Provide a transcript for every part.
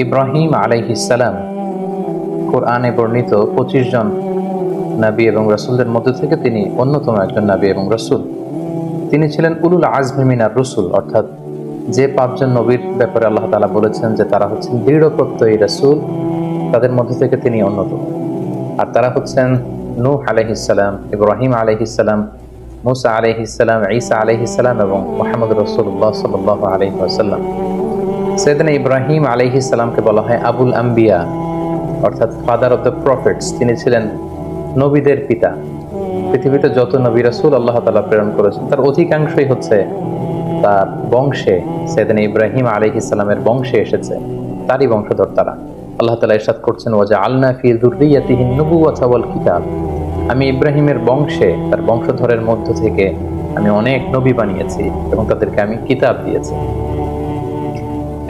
ইব্রাহিম আলাইহিস সালাম কোরআনে বর্ণিত 25 জন নবী এবং রাসূলদের মধ্যে থেকে তিনি অন্যতম একজন নবী এবং রাসূল। তিনি ছিলেন উলুল আজমি মিনার রুসুল, অর্থাৎ যে 5 জন নবীর ব্যাপারে আল্লাহ তাআলা বলেছেন যে তারা হচ্ছেন দৃঢ় প্রত্যয়ী রাসূল, তাদের মধ্যে থেকে তিনি অন্যতম। আর তারা হচ্ছেন নূহ আলাইহিস সালাম, ইব্রাহিম আলাইহিস সালাম, মুসা আলাইহিস সালাম, ঈসা আলাইহিস সালাম এবং মুহাম্মদ রাসূলুল্লাহ সাল্লাল্লাহু আলাইহি ওয়াসাল্লাম। সাইয়েদনা ইব্রাহিম আলাইহিস সালামকে বলা হয় আবুল আম্বিয়া, অর্থাৎ ফাদার অফ দ্য প্রফেটস। তিনি ছিলেন নবীদের পিতা। পৃথিবীতে যত নবী রাসূল আল্লাহ তাআলা প্রেরণ করেছেন তার অধিকাংশই হচ্ছে তার বংশে, সাইয়েদনা ইব্রাহিম আলাইহিস সালামের বংশে এসেছে, তারই বংশধর তারা। আল্লাহ তাআলা ইরশাদ করছেন, ওয়াজআলনা ফি যুররিয়াতিহি নুবুওয়াতা ওয়াল কিতাব। আমি ইব্রাহিমের বংশে, তার বংশধরের মধ্য থেকে আমি অনেক নবী বানিয়েছি এবং তাদেরকে আমি কিতাব দিয়েছি।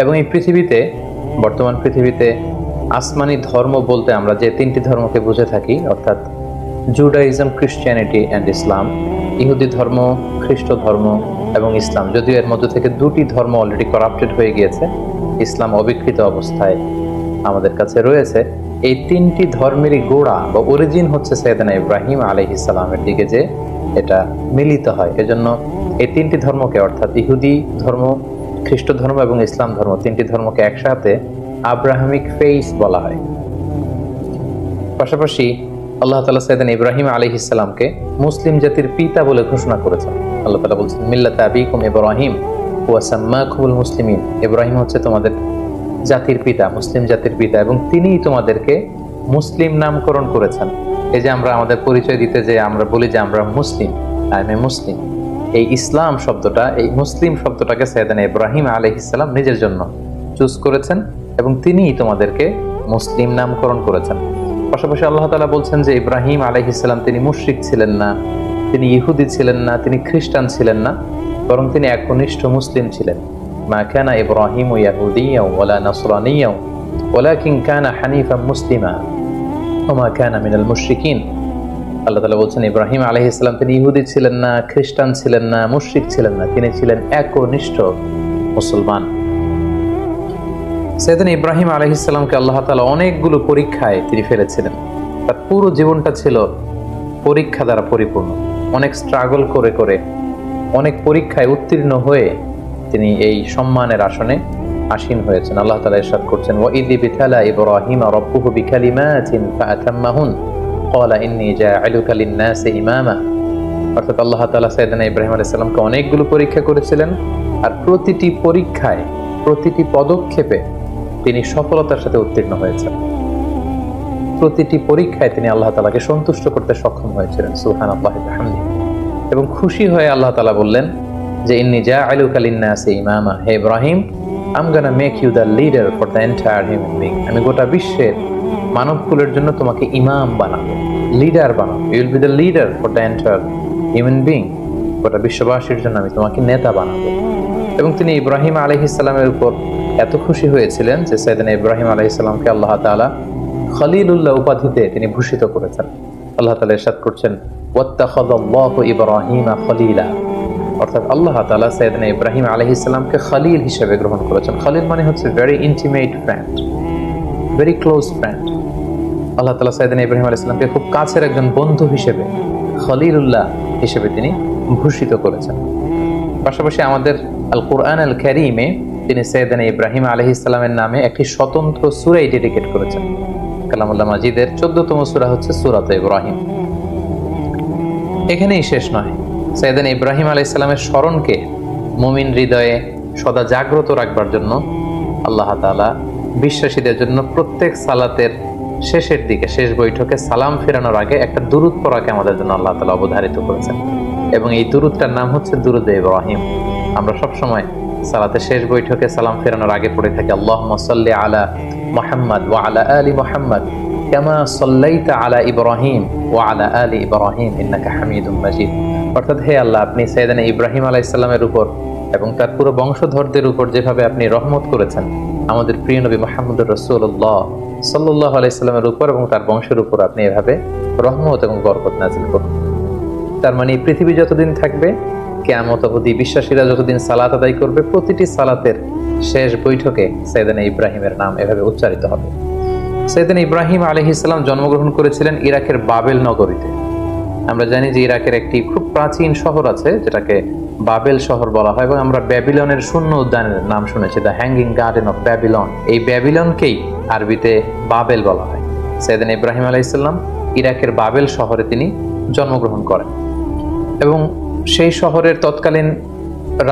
এবং এই পৃথিবীতে, বর্তমান পৃথিবীতে আসমানি ধর্ম বলতে আমরা যে 3টি ধর্মকে বুঝে থাকি, অর্থাৎ জুডাইজম, ক্রিশ্চিয়ানিটি অ্যান্ড ইসলাম, ইহুদি ধর্ম, খ্রিস্ট ধর্ম এবং ইসলাম। যদিও এর মধ্যে থেকে 2টি ধর্ম অলরেডি করাপ্টেড হয়ে গিয়েছে, ইসলাম অবিকৃত অবস্থায় আমাদের কাছে রয়েছে। এই 3টি ধর্মেরই গোড়া বা অরিজিন হচ্ছে সাইয়েদনা ইব্রাহিম আলাইহিস সালামের দিকে যে এটা মিলিত হয়। এজন্য এই 3টি ধর্মকে, অর্থাৎ ইহুদি ধর্ম, খ্রিস্ট ধর্ম এবং ইসলাম ধর্ম, 3টি ধর্মকে একসাথে আব্রাহামিক ফেইথ বলা হয়। পাশাপাশি আল্লাহ তাআলা সাইয়েদনা ইব্রাহিম আলাইহিস সালামকে মুসলিম জাতির পিতা বলে ঘোষণা করেছেন। আল্লাহ তাআলা বলছেন, মিল্লাতা আবিকুম ইব্রাহিম ওয়া সাম্মাকুমুল মুসলিমিন। ইব্রাহিম হচ্ছে তোমাদের জাতির পিতা, মুসলিম জাতির পিতা, এবং তিনিই তোমাদেরকে মুসলিম নামকরণ করেছেন। এই যে আমরা আমাদের পরিচয় দিতে যে আমরা বলি যে আমরা মুসলিম, আই এম এ মুসলিম, এই ইসলাম শব্দটা, এই মুসলিম শব্দটাকে সাইয়েদনা ইব্রাহিম আলাইহিস সালাম নিজের জন্য চুজ করেছেন এবং তিনিই তোমাদেরকে মুসলিম নামকরণ করেছেন। পাশাপাশি আল্লাহ তাআলা বলছেন যে ইব্রাহিম আলাইহিস সালাম তিনি মুশরিক ছিলেন না, তিনি ইহুদি ছিলেন না, তিনি খ্রিস্টান ছিলেন না, বরং তিনি একনিষ্ঠ মুসলিম ছিলেন। মা কানা ইব্রাহিমু ইয়াহুদিয়্যাও ওয়ালা নাসরানিয়্যাও ওয়ালাকিন কানা হানিফাম মুসলিমা ওয়া মা কানা মিনাল মুশরিকিন। আল্লাহ তাআলা বলছেন ইব্রাহিম আলাইহিস সালাম তিনি ইহুদি ছিলেন না, খ্রিস্টান ছিলেন না, মুশরিক ছিলেন না, তিনি ছিলেন একনিষ্ঠ মুসলমান। সাইয়েদনা ইব্রাহিম আলাইহিস সালামকে আল্লাহ তাআলা অনেকগুলো পরীক্ষায় তিনি ফেলেছিলেন। তার পুরো জীবনটা ছিল পরীক্ষা দ্বারা পরিপূর্ণ। অনেক স্ট্রাগল করে করে, অনেক পরীক্ষায় উত্তীর্ণ হয়ে তিনি এই সম্মানের আসনে আসীন হয়েছেন। আল্লাহ তাআলা ইরশাদ করছেন, ওয়া ইয বিতালা ইব্রাহিম রাব্বুহু বিকালিমাতিন ফাআতাম্মাহুন ক্বালা ইন্নী জাআলুকা লিন-নাসি ইমামা। অর্থাৎ আল্লাহ তাআলা সাইয়েদনা ইব্রাহিম আলাইহিস সালামকে অনেকগুলো পরীক্ষা করেছিলেন, আর প্রতিটি পরীক্ষায়, প্রতিটি পদক্ষেপে তিনি সফলতার সাথে উত্তীর্ণ হয়েছেন। প্রতিটি পরীক্ষায় তিনি আল্লাহ তাআলাকে সন্তুষ্ট করতে সক্ষম হয়েছিলেন। সুবহানাল্লাহি ওয়া বিহামদিহি। এবং খুশি হয়ে আল্লাহ তাআলা বললেন যে ইন্নী জাআলুকা লিন-নাসি ইমামা, হে Ibrahim, I am gonna make you the leader for the entire human being. আমি গোটা বিশ্বের মানবকুলের জন্য তোমাকে ইমাম বানাবো, লিডার বানাবো। You will be the leader for the entire human being. গোটা বিশ্ববাসীর জন্য আমি তোমাকে নেতা বানাবো। এবং তিনি ইব্রাহিম আলাইহিস সালামের উপর এত খুশি হয়েছিলেন যে সাইয়েদনা ইব্রাহিম আলাইহিস সালামকে আল্লাহ তাআলা খলিলুল্লাহ উপাধিতে তিনি ভূষিত করেছেন। আল্লাহ তাআলা ইরশাদ করছেন, ওয়াত্তাখাযাল্লাহু ইব্রাহিমা খলিলা। অর্থাৎ আল্লাহ তাআলা সাইয়েদনা ইব্রাহিম আলাইহিস সালামকে খলিল হিসেবে গ্রহণ করেছেন। খলিল মানে হচ্ছে very intimate friend, very close friend. Allah তাআলা সাইয়েদনা ইব্রাহিম আলাইহিস সালামকে খুব কাছের একজন বন্ধু হিসেবে, খলিলুল্লাহ হিসেবে তিনি ভূষিত করেছেন। পাশাপাশি আমাদের আল কুরআন আল কারীমে তিনি সাইয়েদনা ইব্রাহিম আলাইহিস সালামের নামে একটি স্বতন্ত্র সূরা ডেডিকেট করেছেন। কালামুল্লাহ মাজিদের 14তম সূরা হচ্ছে সূরাতে ইব্রাহিম। এখানেই শেষ নয়, সাইয়েদনা ইব্রাহিম আলাইহিস সালামের স্মরণকে মুমিন হৃদয়ে সদা জাগ্রত রাখবার জন্য আল্লাহ তাআলা বিশ্বাসীদের জন্য প্রত্যেক সালাতের শেষের দিকে, শেষ বৈঠকে সালাম ফেরানোর আগে একটা দুরূদ পড়াকে আমাদের জন্য আল্লাহ তাআলা অবধারিত করেছেন। এবং এই দুরূদটার নাম হচ্ছে দুরূদে ইব্রাহিম। আমরা সবসময় সালাতের শেষ বৈঠকে সালাম ফেরানোর আগে পড়ে থাকি, আল্লাহুম্মা সাল্লি আলা মুহাম্মাদ ওয়া আলা আলি মুহাম্মাদ কামা সাল্লাইতা আলা ইব্রাহিম ওয়া আলা আলি ইব্রাহিম ইন্নাকা হামিদুম মাজিদ। অর্থাৎ হে আল্লাহ, আপনি সাইয়েদনা ইব্রাহিম আলাইহিস সালামের উপর এবং তার পুরো বংশধরদের উপর যেভাবে আপনি রহমত করেছেন, আমাদের প্রিয় নবী মুহাম্মদুর রাসূলুল্লাহ সাল্লাল্লাহু আলাইহি সাল্লামের উপর এবং তার বংশের উপর আপনি এভাবে রহমত এবং বরকত নাযিল করুন। তার মানে পৃথিবী যতদিন থাকবে, কিয়ামত অবধি বিশ্বাসীরা যতদিন সালাত আদায় করবে, প্রতিটি সালাতের শেষ বৈঠকে সাইয়েদনা ইব্রাহিমের নাম এভাবে উচ্চারিত হবে। সাইয়েদনা ইব্রাহিম আলাইহিস সালাম জন্মগ্রহণ করেছিলেন ইরাকের বাবেল নগরীতে। আমরা জানি যে ইরাকের একটি খুব প্রাচীন শহর আছে যেটাকে বাবেল শহর বলা হয়, এবং আমরা ব্যাবিলনের শূন্য উদ্যানের নাম শুনেছি, the hanging garden of Babylon. এই ব্যাবিলনকেই আরবিতে বাবেল বলা হয়। সাইয়েদনা ইব্রাহিম আলাইহিস সালাম ইরাকের বাবেল শহরে তিনি জন্মগ্রহণ করেন, এবং সেই শহরের তৎকালীন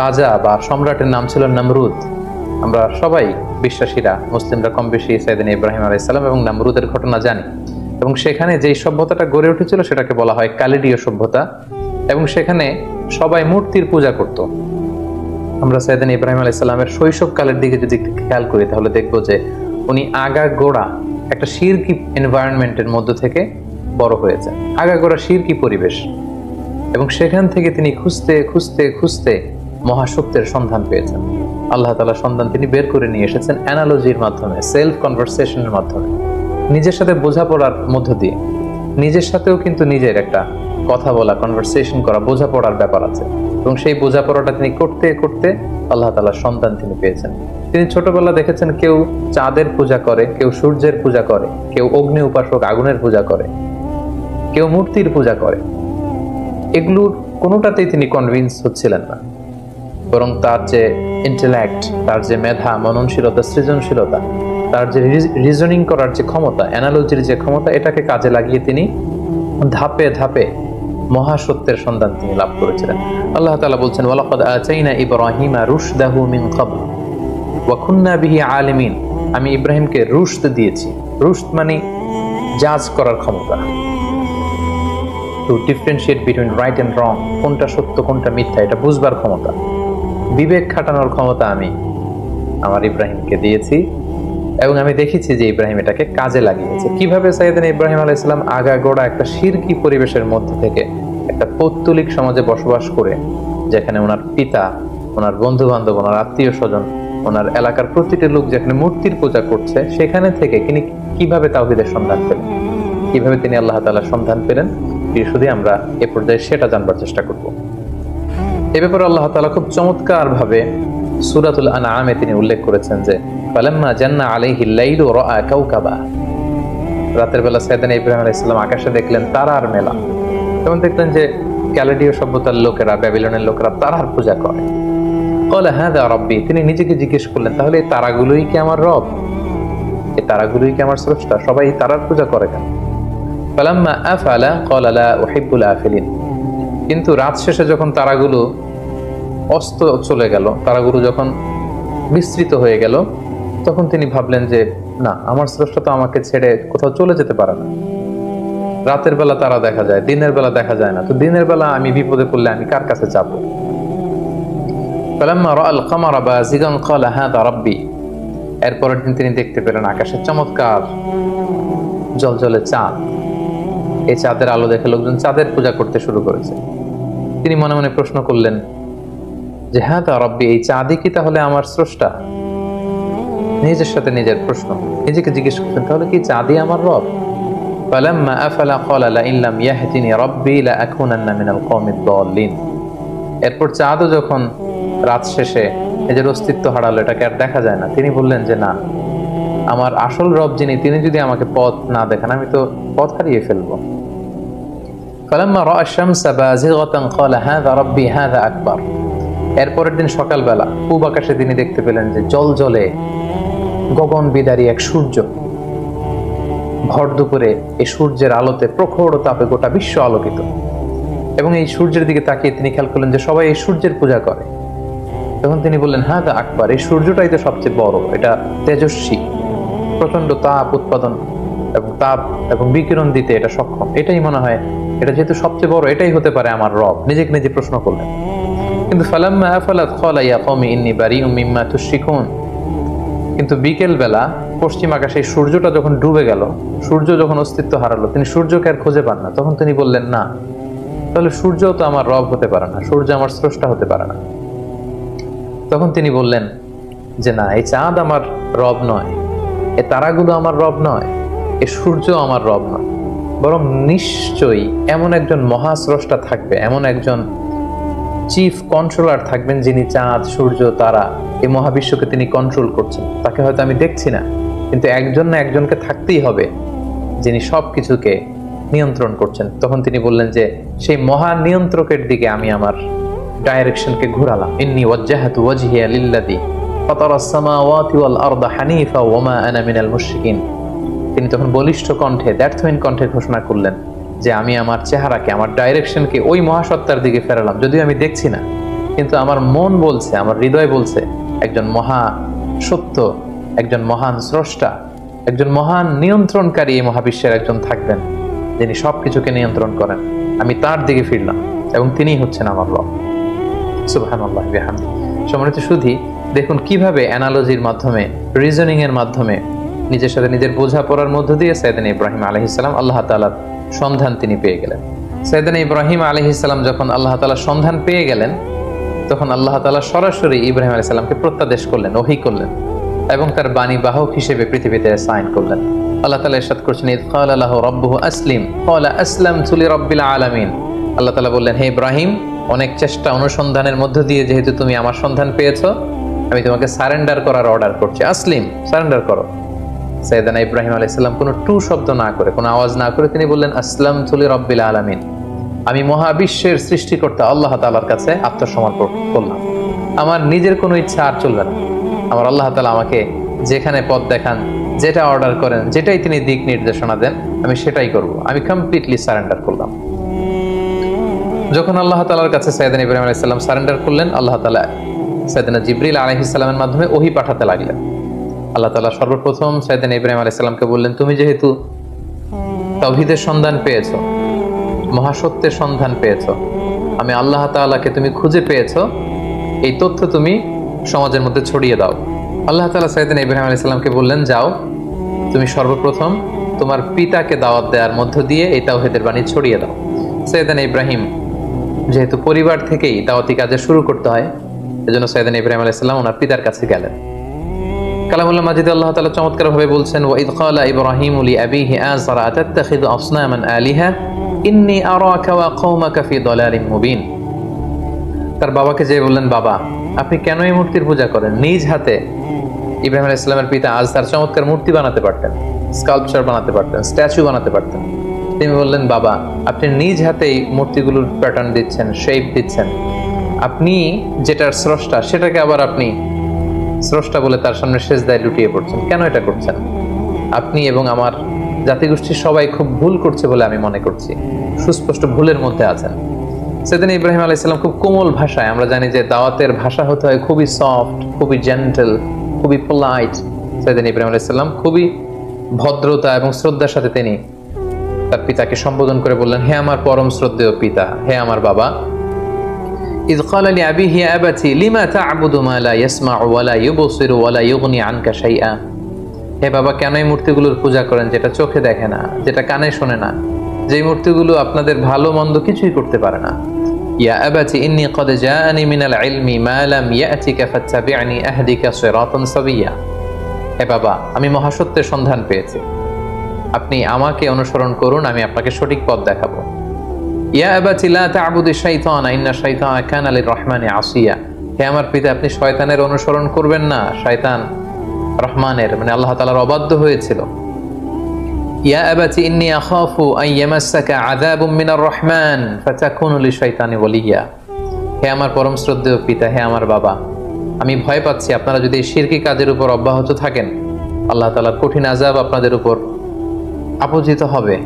রাজা বা সম্রাটের নাম ছিল নমরুদ। আমরা সবাই বিশ্বাসীরা, মুসলিমরা কম বেশি সাইয়েদনা ইব্রাহিম আলাইহিস সালাম এবং নমরুদের ঘটনা জানি, এবং সেখানে যেই সভ্যতাটা গড়ে উঠেছিল সেটাকে বলা হয় কালিডীয় সভ্যতা, এবং সেখানে সবাই মূর্তির পূজা করত। আমরা সাইয়েদনা ইব্রাহিম আলাইহিস সালামের শৈশবকালের দিকে যদি খেয়াল করি তাহলে দেখব যে উনি আগাগোড়া একটা শিরকি এনভায়রনমেন্টের মধ্য থেকে বড় হয়েছে, আগাগোড়া শিরকি পরিবেশ, এবং সেখান থেকে তিনি খুঁজতে খুঁজতে খুঁজতে মহাশক্তির সন্ধান পেয়েছেন। আল্লাহ তাআলা সন্ধান তিনি বের করে নিয়ে এসেছেন অ্যানালজির মাধ্যমে, সেলফ কনভারসেশনের মাধ্যমে, নিজের সাথে বোঝাপড়ার মধ্য দিয়ে। নিজের সাথেও কিন্তু নিজের একটা কথা বলা, কনভারসেশন করা, বোঝাপড়ার ব্যাপার আছে, এবং সেই বোঝাপড়াটা তিনি করতে করতে আল্লাহ তাআলার সন্তান তিনি পেয়েছেন। তিনি ছোটবেলা দেখেছেন কেউ চাঁদের পূজা করে, কেউ সূর্যের পূজা করে, কেউ অগ্নি উপাসক আগুনের পূজা করে, কেউ মূর্তির পূজা করে। এগুলোর কোনোটাতেই তিনি কনভিন্স হচ্ছিলেন না, বরং তার যে ইন্টেলেক্ট, তার যে মেধা, মননশীলতা, সৃজনশীলতা, তার যে রিজনিং করার যে ক্ষমতা, অ্যানালজির যে ক্ষমতা, এটাকে কাজে লাগিয়ে তিনি ধাপে ধাপে মহাসত্যের সন্ধান তিনি লাভ করেছিলেন। আল্লাহ তাআলা বলছেন, ওয়ালাকাদ আতাইনা ইব্রাহিমা রুশদাহু মিন ক্বাবল ওয়া কুননা বিহি আলিমিন। আমি ইব্রাহিমকে রুশদ দিয়েছি। রুশদ মানে জাজ করার ক্ষমতা, to differentiate between right and wrong, কোনটা সত্য কোনটা মিথ্যা এটা বুঝবার ক্ষমতা, বিবেক খাটানোর ক্ষমতা আমি আমার ইব্রাহিমকে দিয়েছি, এবং আমি দেখেছি যে ইব্রাহিম এটাকে কাজে লাগিয়েছে। কিভাবে সাইয়েদনা ইব্রাহিম আলাইহিস সালাম আগাগোড়া একটা শিরকি পরিবেশের মধ্যে থেকে একটা পৌত্তলিক সমাজে বসবাস করে, যেখানে ওনার পিতা, ওনার বন্ধু বান্ধব, ওনার আত্মীয় স্বজন, ওনার এলাকার প্রতিটি লোক যেখানে মূর্তির পূজা করছে, সেখানে থেকে তিনি কিভাবে তাওহীদের সন্ধান পেলেন, কিভাবে তিনি আল্লাহ তাআলার সন্ধান পেলেন, শুধু আমরা এ পর্যায়ে সেটা জানবার চেষ্টা করব। এ ব্যাপারে আল্লাহ তাআলা খুব চমৎকার ভাবে সূরাতুল আনআমে তিনি উল্লেখ করেছেন যে ফালাম্মা জান্না আলাইহিল লাইলু রাআ কাওকাবা। রাতের বেলা সাইয়েদনা ইব্রাহিম আলাইহিস সালাম আকাশে দেখলেন তারার মেলা, এবং দেখলেন যে ক্যালেডীয় সভ্যতার লোকেরা, ব্যাবিলনের লোকেরা তারার পূজা করে। ক্বালা হাযা রাব্বি, তিনি নিজেকে জিজ্ঞেস করলেন, তাহলে এই তারাগুলোই কি আমার রব? এই তারাগুলোই কি আমার স্রষ্টা? সবাই তারার পূজা করে কেন? ফালাম্মা আফালা ক্বালা লা উহিব্বুল আফিলিন। কিন্তু রাত শেষে যখন তারাগুলো অস্ত চলে গেল, তারাগুলো যখন বিস্তৃত হয়ে গেল, তখন তিনি ভাবলেন যে না, আমার স্রষ্টা তো আমাকে ছেড়ে কোথাও চলে যেতে পারে না। রাতের বেলা তারা দেখা যায়, দিনের বেলা দেখা যায় না, তো দিনের বেলা আমি বিপদে পড়লে আমি কার কাছে যাব? ফালাম্মা রাআল কামারা বাযিগান ক্বালা হাযা রাব্বি। এরপরের দিন তিনি দেখতে পেলেন আকাশে চমৎকার জলজলে চাঁদ। এই চাঁদের আলো দেখে লোকজন চাঁদের পূজা করতে শুরু করেছে। তিনি মনে মনে প্রশ্ন করলেন যে হাযা রাব্বি, এই চাঁদই কি তাহলে আমার স্রষ্টা? নিজের সাথে নিজের প্রশ্ন, নিজেকে জিজ্ঞেস করতেন, তাহলে কি চাঁদই আমার রব? ফালাম্মা আফালা ক্বালা লাইন লাম ইয়াহদিনি রাব্বি লাআকুনান্না মিনাল কওমিদ দাল্লিন। এরপর চাঁদও যখন রাত শেষে নিজের অস্তিত্ব হারালো, এটাকে আর দেখা যায় না, তিনি বললেন যে না, আমার আসল রব যিনি, তিনি যদি আমাকে পথ না দেখান, আমি তো পথ হারিয়ে ফেলবো। ফালাম্মা রাআ আশ-শামসা বাযিগাতান ক্বালা হাযা রাব্বি হাযা আকবার। এরপরের দিন সকালবেলা পূব আকাশে তিনি দেখতে পেলেন যে জলজলে গগন বিদারী এক সূর্য। ভর দুপুরে এই সূর্যের আলোতে প্রখর তাপে গোটা বিশ্ব আলোকিত, এবং এই সূর্যের দিকে তাকিয়ে তিনি খেয়াল করলেন যে সবাই এই সূর্যের পূজা করে। তখন তিনি বললেন হাযা আকবার, এই সূর্যটাই তো সবচেয়ে বড়, এটা তেজস্বী, প্রচন্ড তাপ উৎপাদন এবং বিকিরণ দিতে এটা সক্ষম, এটাই মনে হয়, এটা যেহেতু সবচেয়ে বড়, এটাই হতে পারে আমার রব। নিজেকে নিজে প্রশ্ন করলেন। কিন্তু ফালাম্মা আফালাত ক্বালা ইয়া কওমি ইন্নী বারিউম মিম্মা তুশরিকুন। কিন্তু বিকেল বেলা পশ্চিম আকাশে সূর্যটা যখন ডুবে গেল, সূর্য যখন অস্তিত্ব হারালো, তিনি সূর্যকে আর খুঁজে পান না। তখন তিনি বললেন না, তাহলে সূর্য তো আমার রব হতে পারে না, সূর্য আমার স্রষ্টা হতে পারে না। তখন তিনি বললেন যে না, এই চাঁদ আমার রব নয়, এই তারাগুলো আমার রব নয়, এই সূর্য আমার রব নয়, বরং নিশ্চয়ই এমন একজন মহাস্রষ্টা থাকবে, এমন একজন চিফ কন্ট্রোলার থাকবেন, যিনি চাঁদ সূর্য তারা এই মহাবিশ্বকে তিনি কন্ট্রোল করছেন। তাকে হয়তো আমি দেখছি না, কিন্তু একজন না একজনকে থাকতেই হবে যিনি সব কিছুকে নিয়ন্ত্রণ করছেন। তখন তিনি বললেন যে সেই মহা নিয়ন্ত্রকের দিকে আমি আমার ডাইরেকশনকে ঘোরালাম। ইন্নী ওয়াজ্জাহাতু ওয়াজহিয়া লিল্লাযী ফাতারাস সামাওয়াতি ওয়াল আরদা হানিফা ওয়া মা আনা মিনাল মুশরিকিন। তিনি তখন বলিষ্ঠ কণ্ঠে, দ্ব্যর্থহীন কণ্ঠে ঘোষণা করলেন যে আমি আমার চেহারাকে, আমার ডাইরেকশনকে ওই মহাসত্তার দিকে ফেরালাম। যদিও আমি দেখছি না, কিন্তু আমার মন বলছে, আমার হৃদয় বলছে একজন মহা সত্য, একজন মহান স্রষ্টা, একজন মহান নিয়ন্ত্রণকারী এই মহাবিশ্বের একজন থাকবেন, যিনি সবকিছুকে নিয়ন্ত্রণ করেন। আমি তার দিকে ফিরলাম এবং তিনিই হচ্ছেন আমার রব। সুবহানাল্লাহ ওয়া বিহামদিহি। সম্মানিত সুধী, দেখুন কিভাবে অ্যানালজির মাধ্যমে, রিজনিং এর মাধ্যমে, নিজের সাথে নিজের বোঝাপড়ার মধ্য দিয়ে সাইয়েদনা ইব্রাহিম আলাইহিস সালাম আল্লাহ তাআলার সন্ধান তিনি পেয়ে গেলেন। সাইয়েদনা ইব্রাহিম আলাইহিস সালাম যখন আল্লাহ তাআলার সন্ধান পেয়ে গেলেন, তখন আল্লাহ তাআলা সরাসরি ইব্রাহিম আলাইহিস সালামকে প্রত্যাদেশ করলেন, ওহী করলেন এবং তার বাণী বাহক হিসেবে পৃথিবীতে সাইন করলেন। আল্লাহ তাআলা ইরশাদ করছেন, ইয ক্বালা লাহু রাব্বুহু আসলিম ক্বালা আসলামতু লিরাব্বিল আলামিন। আল্লাহ তাআলা বললেন, হে ইব্রাহিম, অনেক চেষ্টা অনুসন্ধানের মধ্য দিয়ে যেহেতু তুমি আমার সন্ধান পেয়েছো, আমি তোমাকে সারেন্ডার করার অর্ডার করছি। আসলিম, সারেন্ডার করো। সাইয়েদনা ইব্রাহিম আলাইহিস সালাম কোনো টু শব্দ না করে, কোনো আওয়াজ না করে তিনি বললেন, আসলামতু লিরাব্বিল আলামিন। আমি মহাবিশ্বের সৃষ্টিকর্তা আল্লাহ তাআলার কাছে আত্মসমর্পণ করলাম। আমার নিজের কোনো ইচ্ছা আর চলবে না। আমার আল্লাহ তাআলা আমাকে যেখানে পথ দেখান, যেটা অর্ডার করেন, যেটাই তিনি দিক নির্দেশনা দেন, আমি সেটাই করব। আমি কমপ্লিটলি সারেন্ডার করলাম। যখন আল্লাহ তাআলার কাছে সাইয়েদনা ইব্রাহিম আলাইহিস সালাম সারেন্ডার করলেন, আল্লাহ তাআলা সাইয়েদনা জিবরিল আলাইহিস সালামের মাধ্যমে ওহী পাঠাতে লাগলেন। আল্লাহ তাআলা সর্বপ্রথম সাইয়েদনা ইব্রাহিম আলাইহিস সালামকে বললেন, তুমি যেহেতু তাওহীদের সন্ধান পেয়েছো, মহাসত্যের সন্ধান পেয়েছো, আমি আল্লাহ তাআলাকে তুমি খুঁজে পেয়েছো, এই তথ্য তুমি সমাজের মধ্যে ছড়িয়ে দাও। আল্লাহ তাআলা সাইয়েদনা ইব্রাহিম আলাইহিস সালামকে বললেন, যাও তুমি সর্বপ্রথম তোমার পিতাকে দাওয়াত দেওয়ার মধ্য দিয়ে এই তাওহীদের বাণী ছড়িয়ে দাও। সাইয়েদনা ইব্রাহিম যেহেতু পরিবার থেকেই দাওয়াতি কাজে শুরু করতে হয়, এজন্য সাইয়েদনা ইব্রাহিম আলাইহিস সালাম ওনার পিতার কাছে গেলেন। কালামুল্লাহ মাজিদে আল্লাহ তাআলা চমৎকারভাবে বলছেন, ওয়া ইয ক্বালা ইব্রাহিমু লিআবিহি আযরা আতাত্তাখিযু আসনামান আলিহা ইন্নী আরাকা ওয়া কওমাকা ফি দালালিন মুবিন। তার বাবাকে যে বললেন, বাবা আপনি কেন এই মূর্তির পূজা করেন? নিজ হাতে ইব্রাহিম আলাইহিস সালামের পিতা আজরার চমৎকার মূর্তি বানাতে পারতেন, স্কাল্পচার বানাতে পারতেন, স্ট্যাচু বানাতে পারতেন। তিনি বললেন, বাবা আপনি নিজ হাতে এই মূর্তিগুলোর প্যাটার্ন দিচ্ছেন, শেপ দিচ্ছেন, আপনি যেটার স্রষ্টা সেটাকে আবার আপনি স্রষ্টা বলে তার সামনে সেজদায় লুটিয়ে পড়ছেন। কেন এটা করছেন? আপনি এবং আমার জাতিগোষ্ঠীর সবাই খুব ভুল করছে বলে আমি মনে করছি, সুস্পষ্ট ভুলের মধ্যে আছেন। সেদিন ইব্রাহিম আলাইহিস সালাম খুব কোমল ভাষায়, আমরা জানি যে দাওয়াতের ভাষা হতে হয় খুবই সফট, খুবই জেন্টল, খুবই পোলাইট। সেদিন ইব্রাহিম আলাইহিস সালাম খুবই ভদ্রতা এবং শ্রদ্ধার সাথে তিনি তার পিতাকে সম্বোধন করে বললেন, হে আমার পরম শ্রদ্ধেয় পিতা, হে আমার বাবা। ইয ক্বালা লিআবিহি ইয়া আবাতি লিমা তা'বুদু মা লা ইয়াসমা'ু ওয়া লা ইউবসিরু ওয়া লা ইউগনি আনকা শাইআ। হে বাবা, কেন এই মূর্তিগুলোর পূজা করেন যেটা চোখে দেখে না, যেটা কানে শোনে না, যেই মূর্তিগুলো আপনাদের ভালো মন্দ কিছুই করতে পারে না। ইয়া আবাতি ইন্নী ক্বাদ জাআনি মিনাল ইলমি মা লাম ইয়াতিকা ফাত্তাবি'নি আহদিকা সিরাতান সাবিয়্যা। হে বাবা, আমি মহাসত্যের সন্ধান পেয়েছি, আপনি আমাকে অনুসরণ করুন, আমি আপনাকে সঠিক পথ দেখাবো। ইয়া আবাতি লা তা'বুদিশ শাইতানা ইন্না শাইতানা কানা লির-রাহমানি আসিয়া। হে আমার পিতা, আপনি শয়তানের অনুসরণ করবেন না, শয়তান রহমানের মানে আল্লাহ তাআলার অবাধ্য হয়েছিল। ইয়া আবাতি ইন্নী আখাফু আন ইয়ামাসসাকা আযাবুম মিনার রহমান ফাতাকুনু লিশ-শাইতানি ওয়ালিয়্যা। হে আমার পরম শ্রদ্ধেয় পিতা, হে আমার বাবা, আমি ভয় পাচ্ছি আপনারা যদি শিরকি কাজের উপর অব্যাহত থাকেন, আল্লাহ তাআলার কঠিন আযাব আপনাদের উপর আপতিত হবে,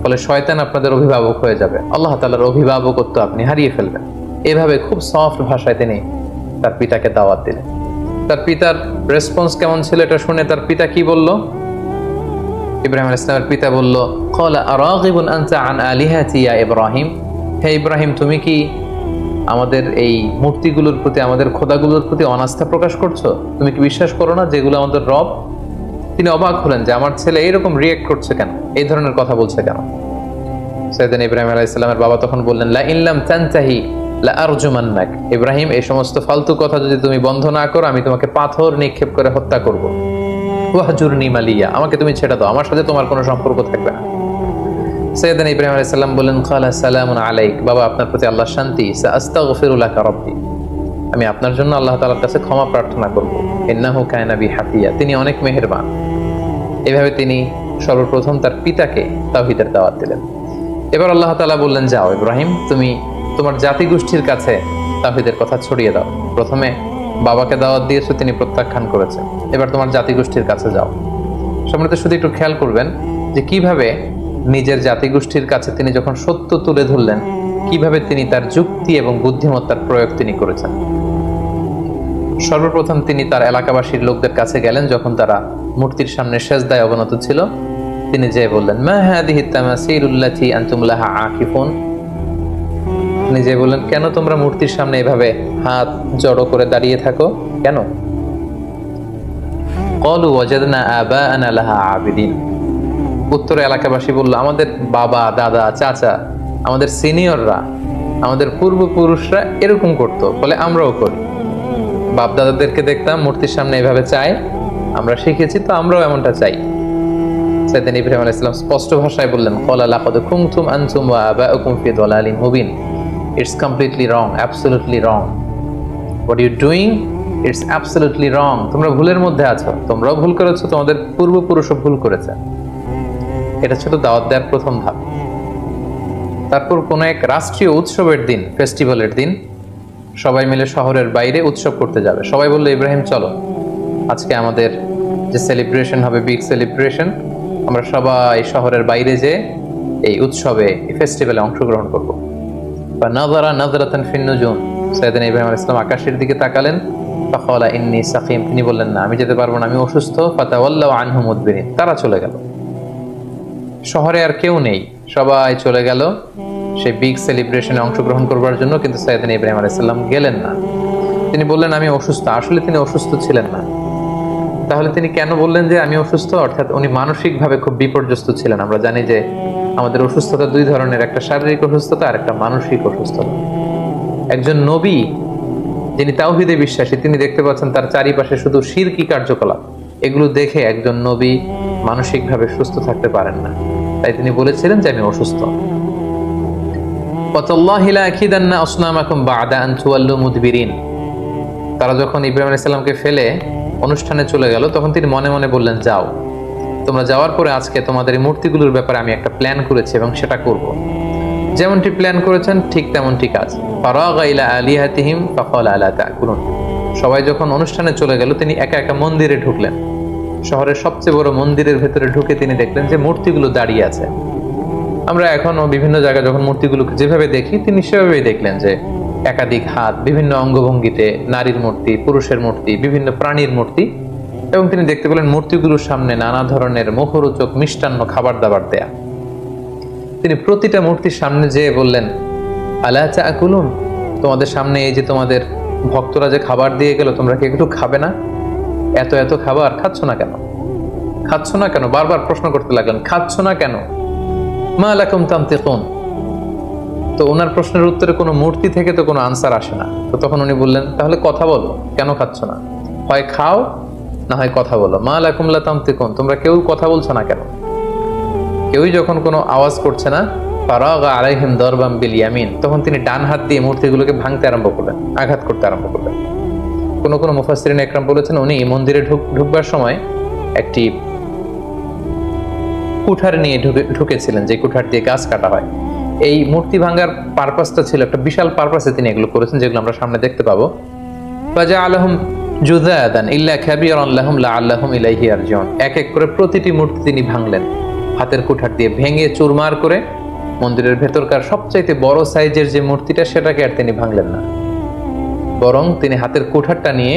ফলে শয়তান আপনাদের অভিভাবক হয়ে যাবে, আল্লাহ তাআলার অভিভাবকত্ব আপনি হারিয়ে ফেলবেন। এভাবে খুব সফট ভাষায় তিনি তার পিতাকে দাওয়াত দিলেন। তার পিতার রেসপন্স কেমন ছিল এটা শুনে তার পিতা কি বলল? ইব্রাহিম আলাইহিস সালামের পিতা বলল, ক্বালা আরাগিবুন আনতা আন আলিহাতি ইয়া ইব্রাহিম। হে ইব্রাহিম, তুমি কি আমাদের এই মূর্তিগুলোর প্রতি, আমাদের খোদাগুলোর প্রতি অনাস্থা প্রকাশ করছো? তুমি কি বিশ্বাস করো না যেগুলো আমাদের রব? তিনি অবাক হলেন যে আমার ছেলে এইরকম রিয়েক্ট করছে কেন, এই ধরনের কথা বলছে কেন। সাইয়েদনা ইব্রাহিম আলাইহিস সালামের বাবা তখন বললেন, লা ইন লাম তানতাহি লা আরজুমান্নাক। ইব্রাহিম, এই সমস্ত ফালতু কথা যদি তুমি বন্ধ না করো, আমি তোমাকে পাথর নিক্ষেপ করে হত্যা করব। ওয়াহজুরনি মালিয়া, আমাকে তুমি ছেড়ে দাও, আমার সাথে তোমার কোনো সম্পর্ক থাকবে না। সাইয়েদনা ইব্রাহিম আলাইহিস সালাম বললেন, ক্বালা সালামুন আলাইক, বাবা আপনার প্রতি আল্লাহর শান্তি। সাআস্তাগফিরু লাকা রাব্বি, আমি আপনার জন্য আল্লাহ তাআলার কাছে ক্ষমা প্রার্থনা করব। ইন্নাহু কানা বি হাফিয়া, তিনি অনেক মেহেরবান। এভাবে তিনি সর্বপ্রথম তার পিতাকে তাওহীদের দাওয়াত দিলেন। এবার আল্লাহ তাআলা বললেন, যাও ইব্রাহিম, তুমি তোমার জাতিগোষ্ঠীর কাছে তাওহীদের কথা ছড়িয়ে দাও। প্রথমে বাবাকে দাওয়াত দিয়েছো, তিনি প্রত্যাখ্যান করেছেন, এবার তোমার জাতিগোষ্ঠীর কাছে যাও। সম্মানিত, শুধু একটু খেয়াল করবেন যে কিভাবে নিজের জাতিগোষ্ঠীর কাছে তিনি যখন সত্য তুলে ধরলেন, কিভাবে তিনি তার যুক্তি এবং বুদ্ধিমত্তার প্রয়োগ তিনি করেছেন। সর্বপ্রথম তিনি তার এলাকাবাসীর লোকদের কাছে গেলেন, যখন তারা মূর্তির সামনে সেজদায় অবনত ছিল। তিনি যে বললেন, মা হাদিহি তামাসিলুল্লাতি আনতুম লাহা আকিফুন, তিনি যে বললেন, কেন তোমরা মূর্তির সামনে এভাবে হাত জড়ো করে দাঁড়িয়ে থাকো, কেন? ক্বালু ওয়াজাদনা আবাআনা লাহা আবিদিন, উত্তরে এলাকাবাসী বলল, আমাদের বাবা, দাদা, চাচা, আমাদের সিনিয়ররা, আমাদের পূর্বপুরুষরা এরকম করতো, বলে আমরাও করি। বাপ দাদাদেরকে দেখতাম মূর্তির সামনে এভাবে চাই, আমরা শিখেছি, তো আমরাও এমনটা চাই। সাইয়েদনা ইব্রাহিম আলাইহিস সালাম স্পষ্ট ভাষায় বললেন, ক্বালা লাকাদ কুনতুম আনতুম ওয়া আবাউকুম ফি দালালিন মুবিন, it's completely wrong, absolutely wrong. What you doing, it's absolutely wrong. তোমরা ভুলের মধ্যে আছো, তোমরাও ভুল করেছো, তোমাদের পূর্বপুরুষও ভুল করেছে। এটা ছিল দাওয়াত দেওয়ার প্রথম ধাপ। তারপর কোন এক রাষ্ট্রীয় উৎসবের দিন, ফেস্টিভ্যালের দিন, সবাই মিলে শহরের বাইরে উৎসব করতে যাবে। সবাই বললো, ইব্রাহিম চলো, আজকে আমাদের যে সেলিব্রেশন হবে, বিগ সেলিব্রেশন, আমরা সবাই শহরের বাইরে যে এই উৎসবে, এই ফেস্টিভ্যালে অংশগ্রহণ করবো। বা নাযারা নাযরাতান ফিন নুজুম, সাইয়েদনা ইব্রাহিম আলাইহিস সালাম আকাশের দিকে তাকালেন। ফাকালা ইন্নী সাকিম, তিনি বললেন, না আমি যেতে পারবো না, আমি অসুস্থ। ফাতাওয়াল্লাউ আনহু মুদবিরিন, তারা চলে গেল। শহরে আর কেউ নেই, সবাই চলে গেল সেই বিগ সেলিব্রেশনে অংশগ্রহণ করবার জন্য। কিন্তু সাইয়েদনা ইব্রাহিম আলাইহিস সালাম গেলেন না। তিনি বললেন, আমি অসুস্থ। আসলে তিনি অসুস্থ ছিলেন না। তাহলে তিনি কেন বললেন যে আমি অসুস্থ? অর্থাৎ উনি মানসিকভাবে খুব বিপর্যস্ত ছিলেন। আমরা জানি যে আমাদের অসুস্থতা দুই ধরনের, একটা শারীরিক অসুস্থতা আর একটা মানসিক অসুস্থতা। একজন নবী যিনি তাওহীদে বিশ্বাসী, তিনি দেখতে পাচ্ছেন তার চারিপাশে শুধু শিরকি কার্যকলাপ, এগুলো দেখে একজন নবী মানসিকভাবে সুস্থ থাকতে পারেন না। তাই তিনি বলেছিলেন যে আমি অসুস্থ। ওয়াতাল্লাহি লা আকিদান্না আসনামাকুম বা'দা আন তুওয়াল্লু মুদবিরিন, তারা যখন ইব্রাহিম আলাইহিস সালামকে ফেলে অনুষ্ঠানে চলে গেল, তখন তিনি মনে মনে বললেন, যাও, তোমরা যাওয়ার পরে আজকে তোমাদের এই মূর্তিগুলোর ব্যাপারে আমি একটা প্ল্যান করেছি এবং সেটা করব। যেমনটি প্ল্যান করেছেন ঠিক তেমনটি কাজ। ফারাগা ইলা আলিহাতিহিম ফাকালা আলা তাকুলুন, সবাই যখন অনুষ্ঠানে চলে গেল, তিনি একা একা মন্দিরে ঢুকলেন। শহরের সবচেয়ে বড় মন্দিরের ভেতরে ঢুকে তিনি দেখলেন যে মূর্তিগুলো দাঁড়িয়ে আছে। আমরা এখনো বিভিন্ন জায়গায় যখন মূর্তিগুলোকে যেভাবে দেখি, তিনি সেভাবেই দেখলেন যে একাধিক হাত, বিভিন্ন অঙ্গভঙ্গিতে, নারীর মূর্তি, পুরুষের মূর্তি, বিভিন্ন প্রাণীর মূর্তি। এবং তিনি দেখতে পেলেন মূর্তিগুলোর সামনে নানা ধরনের মুখরোচক মিষ্টান্ন খাবার দাবার দেয়া। তিনি প্রতিটা মূর্তির সামনে যেয়ে বললেন, আলা তাকুলুন, তোমাদের সামনে এই যে তোমাদের ভক্তরা যে খাবার দিয়ে গেল, তোমরা কি একটু খাবে না? এত এত খাবার খাচ্ছ না কেন? খাচ্ছ না কেন? বারবার প্রশ্ন করতে লাগলেন, খাচ্ছ না কেন? মা লাকুম তানতিকুন। তো ওনার প্রশ্নের উত্তরে কোনো মূর্তি থেকে তো কোনো আনসার আসে না। তো তখন উনি বললেন, তাহলে কথা বলো, কেন খাচ্ছ না? হয় খাও, না হয় কথা বলো। মা লাকুম লা তানতিকুন, তোমরা কেউ কথা বলছো না কেন? কেউই যখন কোনো আওয়াজ করছে না, ফারাগা আলাইহিম দারবাম বিল ইয়ামিন, তখন তিনি ডান হাত দিয়ে মূর্তিগুলোকে ভাঙতে আরম্ভ করলেন, আঘাত করতে আরম্ভ করলেন। কোনো কোনো মুফাসসিরিন একরাম বলেছেন, উনি মন্দিরে ঢুকবার সময় একটি কুঠার নিয়ে ঢুকেছিলেন, যে কুঠার দিয়ে গাছ কাটা হয়। এই মূর্তি ভাঙার পারপাসটা ছিল একটা বিশাল পারপাসে তিনি এগুলো করেছেন, যেগুলো আমরা সামনে দেখতে পাবো। ফাজআলাহুম জুযাদান ইল্লা কাবীরান লাহুম লাআল্লাহুম ইলাইহি ইয়ারজিউন, এক এক করে প্রতিটি মূর্তি তিনি ভাঙলেন হাতের কুঠার দিয়ে, ভেঙে চুরমার করে মন্দিরের ভেতরকার সবচাইতে বড় সাইজের যে মূর্তিটা, সেটাকে আর তিনি ভাঙলেন না, বরং তিনি হাতের কুঠারটা নিয়ে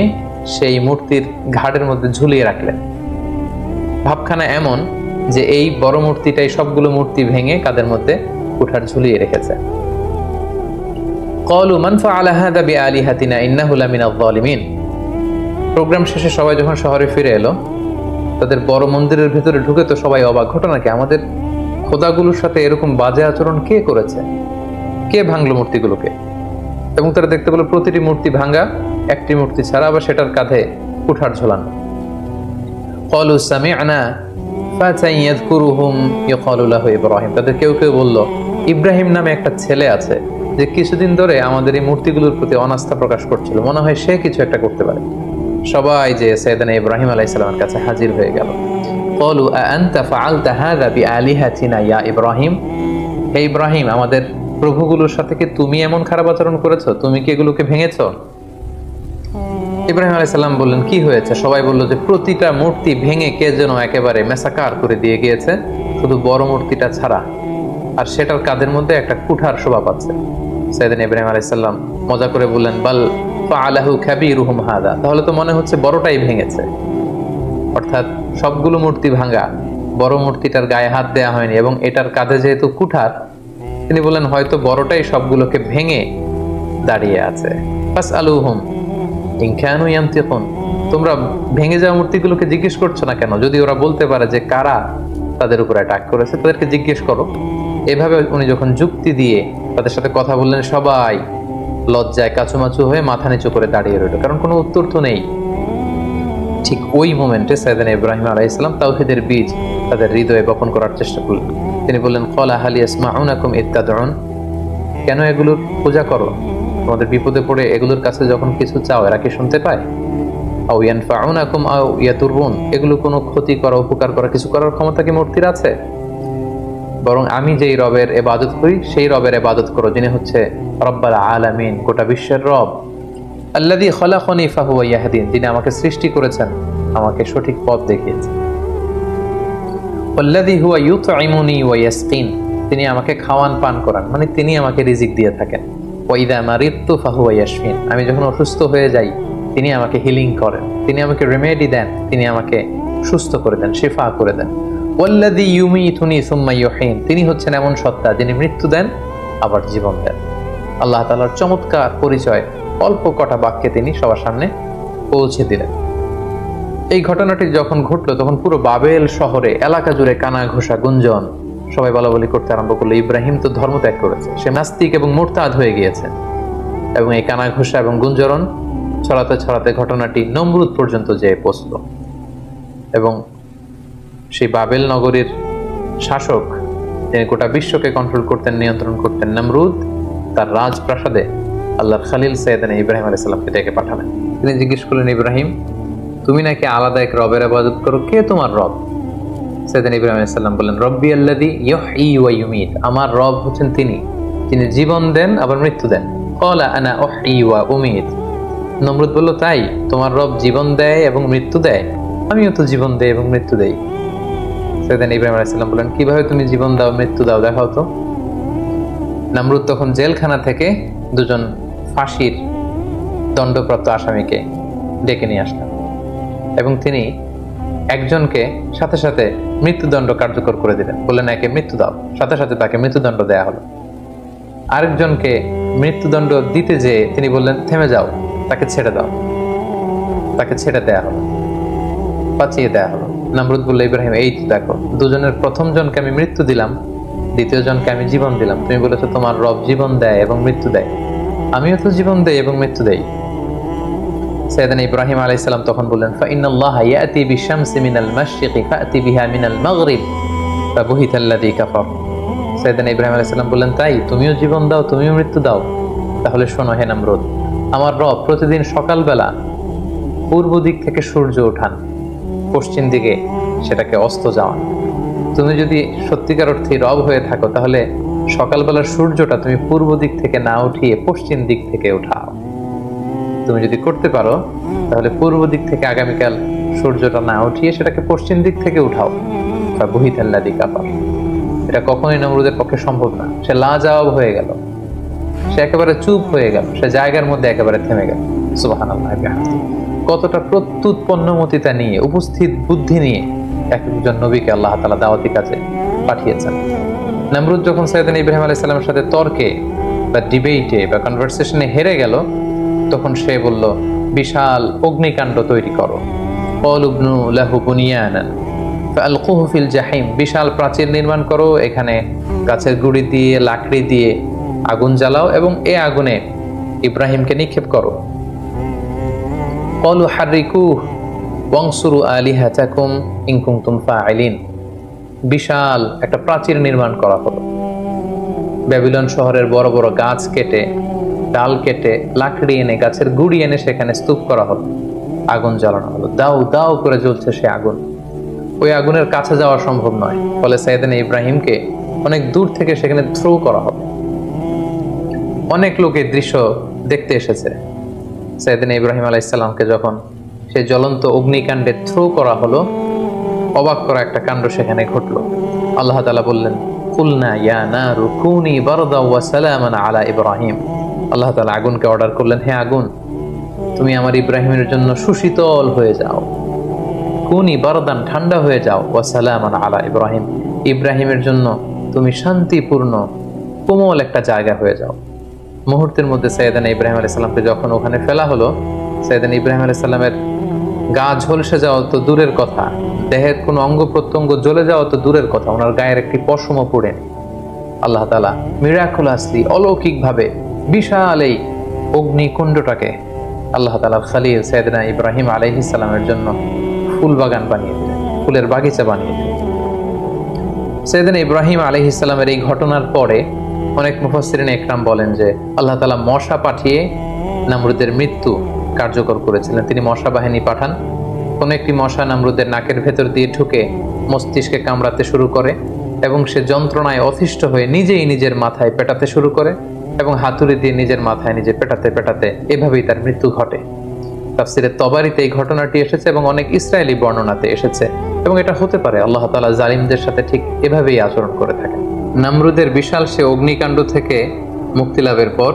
সেই মূর্তির ঘাড়ের মধ্যে ঝুলিয়ে রাখলেন। ভাবখানা এমন যে এই বড় মূর্তিটাই সবগুলো মূর্তি ভেঙে কাদের মধ্যে কুঠার ঝুলিয়ে রেখেছে। ক্বালু মান ফাআলা হাযা বিআলিহাতিনা ইন্নাহু লামিনায যালিমিন। প্রোগ্রাম শেষে সবাই যখন শহরে ফিরে এলো, তাদের বড় মন্দিরের ভেতরে ঢুকে তো সবাই অবাক, ঘটনা কি? আমাদের খোদাগুলোর সাথে এরকম বাজে আচরণ কে করেছে? কে ভাঙলো মূর্তিগুলোকে? এবং তারা দেখতে পেল প্রতিটি মূর্তি ভাঙা, একটি মূর্তি ছাড়া আবার সেটার কাঁধে কুঠার ঝোলানো। ক্বালু সামি'না ফাতান ইয়াযকুরুহুম ইউকালু লাহু ইব্রাহিম, তাদের কেউ কেউ বলল ইব্রাহিম নামে একটা ছেলে আছে যে কিছুদিন ধরে আমাদের এই মূর্তিগুলোর প্রতি অনাস্থা প্রকাশ করছিল, মনে হয় সে কিছু একটা করতে পারে। সবাই যে সাইয়েদনা ইব্রাহিম আলাইহিস সালামের কাছে হাজির হয়ে গেল। ক্বালু আনতা ফাআলতা হাযা বিআলিহাতিনা ইয়া ইব্রাহিম, হে ইব্রাহিম, আমাদের প্রভুগুলোর সাথে কি তুমি এমন খারাপ আচরণ করেছো? তুমি কি এগুলোকে ভেঙেছো? ইব্রাহিম আলাইহিস সালাম বললেন, কি হয়েছে? সবাই বলল যে প্রতিটা মূর্তি ভেঙে কে যেন একেবারে মেসাকার করে দিয়ে গিয়েছে, শুধু বড় মূর্তিটা ছাড়া, আর সেটার কাঁধের মধ্যে একটা কুঠার শোভা পাচ্ছে। সাইয়েদনা ইব্রাহিম আলাইহিস সালাম মজা করে বললেন, বাল ফাআলাহু কাবীরুহুম হাদা, তাহলে তো মনে হচ্ছে বড়টাই ভেঙেছে। অর্থাৎ সবগুলো মূর্তি ভাঙা, বড় মূর্তিটার গায়ে হাত দেওয়া হয়নি, এবং এটার কাঁধে যেহেতু কুঠার, তিনি বললেন হয়তো বড়টাই সবগুলোকে ভেঙে দাঁড়িয়ে আছে। ফাসআলুহুম ইন কানু ইয়ানতিকুন, তোমরা ভেঙে যাওয়া মূর্তিগুলোকে জিজ্ঞেস করছো না কেন? যদি ওরা বলতে পারে যে কারা তাদের উপরে অ্যাটাক করেছে, তাদেরকে জিজ্ঞেস করো। এভাবে উনি যখন যুক্তি দিয়ে তাদের সাথে কথা বললেন, সবাই লজ্জায় কাচুমাচু হয়ে মাথা নিচু করে দাঁড়িয়ে রইল, কারণ কোনো উত্তর তো নেই। ঠিক ওই মোমেন্টে সাইয়েদনা ইব্রাহিম আলাইহিস সালাম তাওহীদের বীজ তাদের হৃদয়ে বপন করার চেষ্টা করলেন। তিনি বললেন, ক্বালা হাল ইয়াসমাউনাকুম ইয তাদউন, কেন এগুলোর পূজা করো? তোমাদের বিপদে পড়ে এগুলোর কাছে যখন কিছু চাও, এরা কি শুনতে পায়? আও ইয়ানফাউনাকুম আও ইয়াদুররুন, এগুলো কোনো ক্ষতি করা, উপকার করা, কিছু করার ক্ষমতা কি মূর্তির আছে? বরং আমি যেই রবের ইবাদত করি সেই রবের ইবাদত করো, যিনি হচ্ছে রব্বুল আলামিন, গোটা বিশ্বের রব। আল্লাযী খলাকানি ফাহুয়া ইয়াহদিন, যিনি আমাকে সৃষ্টি করেছেন, আমাকে সঠিক পথ দেখিয়েছেন। ওয়াল্লাযী হুয়া ইউতঈমুনি ওয়া ইয়াসকিন, তিনি আমাকে খাওয়ান পান করান, মানে তিনি আমাকে রিজিক দিয়ে থাকেন। ওয়া ইযা মারিদতু ফাহুয়া ইয়াশফিন, আমি যখন অসুস্থ হয়ে যাই তিনি আমাকে হিলিং করেন, তিনি আমাকে রেমেডি দেন, তিনি আমাকে সুস্থ করে দেন, শিফা করে দেন। ওয়াল্লাযী ইউমীতুনি সুম্মা ইউহীন, তিনি হচ্ছেন এমন সত্তা যিনি মৃত্যু দেন আবার জীবন দেন। আল্লাহ তাআলার চমৎকার পরিচয় অল্প কটা বাক্যে তিনি সবার সামনে পৌঁছে দিলেন। এই ঘটনাটি যখন ঘটলো তখন পুরো বাবেল শহরে এলাকা জুড়ে কানা ঘোষা গুঞ্জন, সবাই বলাবলি করতে আরম্ভ করলো, ইব্রাহিম তো ধর্ম ত্যাগ করেছে, সে নাস্তিক এবং মুরতাদ হয়ে গিয়েছে। এবং এই কানা ঘোষা এবং গুঞ্জরণ ছড়াতে ছড়াতে ঘটনাটি নমরুদ পর্যন্ত যেয়ে পৌঁছল। এবং সেই বাবেল নগরীর শাসক, তিনি গোটা বিশ্বকে কন্ট্রোল করতেন, নিয়ন্ত্রণ করতেন, নমরুদ তার রাজপ্রাসাদে আল্লাহর খলিল সাইয়েদনা ইব্রাহিম আলাইহিস সালামকে ডেকে পাঠালেন। তিনি জিজ্ঞেস করলেন, ইব্রাহিম, তুমি নাকি আলাদা এক রবের ইবাদত করো, কে তোমার রব? সাইয়েদনা ইব্রাহিম আলাইহিস সালাম বললেন, রব্বি আল্লাযী ইউহয়ী ওয়া ইউমীত, আমার রব হচ্ছেন তিনি, যিনি জীবন দেন আবার মৃত্যু দেন। ক্বালা আনা উহয়ী ওয়া উমীত, নমরুদ বলল, তাই তোমার রব জীবন দেয় এবং মৃত্যু দেয়? আমিও তো জীবন দেই এবং মৃত্যু দেই। সাইয়েদনা ইব্রাহিম আলাইহিস সালাম বললেন, কিভাবে তুমি জীবন দাও মৃত্যু দাও, দেখাও তো। নমরুদ তখন জেলখানা থেকে দুজন ফাঁসির দণ্ডপ্রাপ্ত আসামিকে ডেকে নিয়ে আসলেন, এবং তিনি একজনকে সাথে সাথে মৃত্যুদণ্ড কার্যকর করে দিলেন, বললেন, একে মৃত্যু দাও, সাথে সাথে তাকে মৃত্যুদণ্ড দেয়া হলো। আরেকজনকে মৃত্যুদণ্ড দিতে যেয়ে তিনি বললেন, থেমে যাও, তাকে ছেড়ে দাও, তাকে ছেড়ে দেয়া হলো, বাঁচিয়ে দেয়া হলো। নমরুদ বলল, ইব্রাহিম, এই তো দেখো, দুজনের প্রথম জনকে আমি মৃত্যু দিলাম, দ্বিতীয় জনকে আমি জীবন দিলাম, তুমি বলেছো তোমার রব জীবন দেয় এবং মৃত্যু দেয়, আমিও তো জীবন দেই এবং মৃত্যু দেই। সাইয়েদনা ইব্রাহিম আলাইহিস সালাম তখন বললেন, ফাইন্নাল্লাহা ইয়াতি বিশ-শামসি মিনাল মাশরিকি ফাতি বিহা মিনাল মাগরিব ফাবুহিতাল্লাযী কাফার। সাইয়েদনা ইব্রাহিম আলাইহিস সালাম বললেন, তাই তুমিও জীবন দাও, তুমিও মৃত্যু দাও? তাহলে শোনো হে নমরুদ, আমার রব প্রতিদিন সকালবেলা পূর্ব দিক থেকে সূর্য ওঠান, পশ্চিম দিকে সেটাকে অস্ত যাওয়ান। তুমি যদি সত্যিকার অর্থে রব হয়ে থাকো, তাহলে সকালবেলার সূর্যটা তুমি পূর্ব দিক থেকে না উঠিয়ে পশ্চিম দিক থেকে উঠাও। তুমি যদি করতে পারো তাহলে পূর্ব দিক থেকে আগামীকাল সূর্যটা না উঠিয়ে সেটাকে পশ্চিম দিক থেকে উঠাও। ফাবুহিতাল্লাযী কাফার, এটা কখনোই নমরুদের পক্ষে সম্ভব না। সে লাজবাব হয়ে গেল, সে একেবারে চুপ হয়ে গেল, সে জায়গার মধ্যে একেবারে থেমে গেল। সুবহানাল্লাহ, কতটা প্রত্যুৎপন্নমতিতা নিয়ে, উপস্থিত বুদ্ধি নিয়ে একজন নবীকে আল্লাহ তাআলা দাওয়াতি কাজে পাঠিয়েছেন। নমরুদ যখন সাইয়েদনা ইব্রাহিম আলাইহিস সালামের সাথে তর্কে বা ডিবেটে বা কনভারসেশনে হেরে গেল, তখন সে বলল, বিশাল অগ্নিকাণ্ড তৈরি করো, ক্বালুবনু লাহু বুনিয়ানান ফাআলকুহু ফিল জাহিম, বিশাল প্রাচীর নির্মাণ করো, এখানে গাছের গুড়ি দিয়ে লাকড়ি দিয়ে আগুন জ্বালাও এবং এই আগুনে ইব্রাহিমকে নিক্ষেপ করো। ক্বালু হাররিকুহু ওয়ানসুরু আলিহাতাকুম ইন কুনতুম ফাইলিন, বিশাল একটা প্রাচীর নির্মাণ করা হলো। ব্যাবিলন শহরের বড় বড় গাছ কেটে, ডাল কেটে, লাকড়ি এনে, গাছের গুড়ি এনে সেখানে স্তূপ করা হলো। আগুন জ্বালানো হলো, দাউ দাউ করে জ্বলছে সে আগুন। ওই আগুনের কাছে যাওয়া সম্ভব নয়, ফলে সাইয়েদনা ইব্রাহিমকে অনেক দূর থেকে সেখানে থ্রো করা হবে। অনেক লোক এই দৃশ্য দেখতে এসেছে। সাইয়েদনা ইব্রাহিম আলাইহিস সালামকে যখন সেই জ্বলন্ত অগ্নিকাণ্ডে থ্রো করা হলো, অবাক করা একটা কাণ্ড সেখানে ঘটলো। আল্লাহ তাআলা বললেন, কুলনা ইয়া নারু কুনি বারদাও ওয়া সালামান আলা ইব্রাহিম। আল্লাহ তাআলা আগুনকে অর্ডার করলেন, হে আগুন, তুমি আমার ইব্রাহিমের জন্য সুশীতল হয়ে যাও, কুনি বারদান, ঠান্ডা হয়ে যাও, ওয়া সালামান আলা ইব্রাহিম, ইব্রাহিমের জন্য তুমি শান্তিপূর্ণ কোমল একটা জায়গা হয়ে যাও। মুহূর্তের মধ্যে সাইয়েদনা ইব্রাহিম আলাইহিস সালামকে যখন ওখানে ফেলা হলো, সাইয়েদনা ইব্রাহিম আলাইহিস সালামের গা ঝলসে যাওয়া তো দূরের কথা, দেহের কোনো অঙ্গ প্রত্যঙ্গ জ্বলে যাওয়া তো দূরের কথা, ওনার গায়ের একটি পশমও পড়েনি। আল্লাহ তাআলা মিরাকুলাসলি, অলৌকিকভাবে বিশাল এই অগ্নিকুণ্ডটাকে আল্লাহ তাআলার খলিল সাইয়েদনা ইব্রাহিম আলাইহিস সালামের জন্য ফুল বাগান বানিয়ে দিলেন, ফুলের বাগিচা বানিয়ে দিলেন। সাইয়েদনা ইব্রাহিম আলাইহিস সালামের এই ঘটনার পরে অনেক মুফাসসিরিন ইকরাম বলেন যে আল্লাহ তাআলা মশা পাঠিয়ে নমরুদের মৃত্যু কার্যকর করেছিলেন। তিনি মশা বাহিনী পাঠান, কোনো একটি মশা নমরুদের নাকের ভেতর দিয়ে ঢুকে মস্তিষ্কে কামড়াতে শুরু করে এবং সে যন্ত্রণায় অতিষ্ঠ হয়ে নিজেই নিজের মাথায় পেটাতে শুরু করে এবং হাতুড়ি দিয়ে নিজের মাথায় নিজে পেটাতে পেটাতে এভাবেই তার মৃত্যু ঘটে। তাফসিরে তবারিতে এই ঘটনাটি এসেছে এবং অনেক ইসরায়েলি বর্ণনাতে এসেছে, এবং এটা হতে পারে আল্লাহ তাআলা জালিমদের সাথে ঠিক এভাবেই আচরণ করে থাকেন। নমরুদের বিশাল সে অগ্নিকাণ্ড থেকে মুক্তি লাভের পর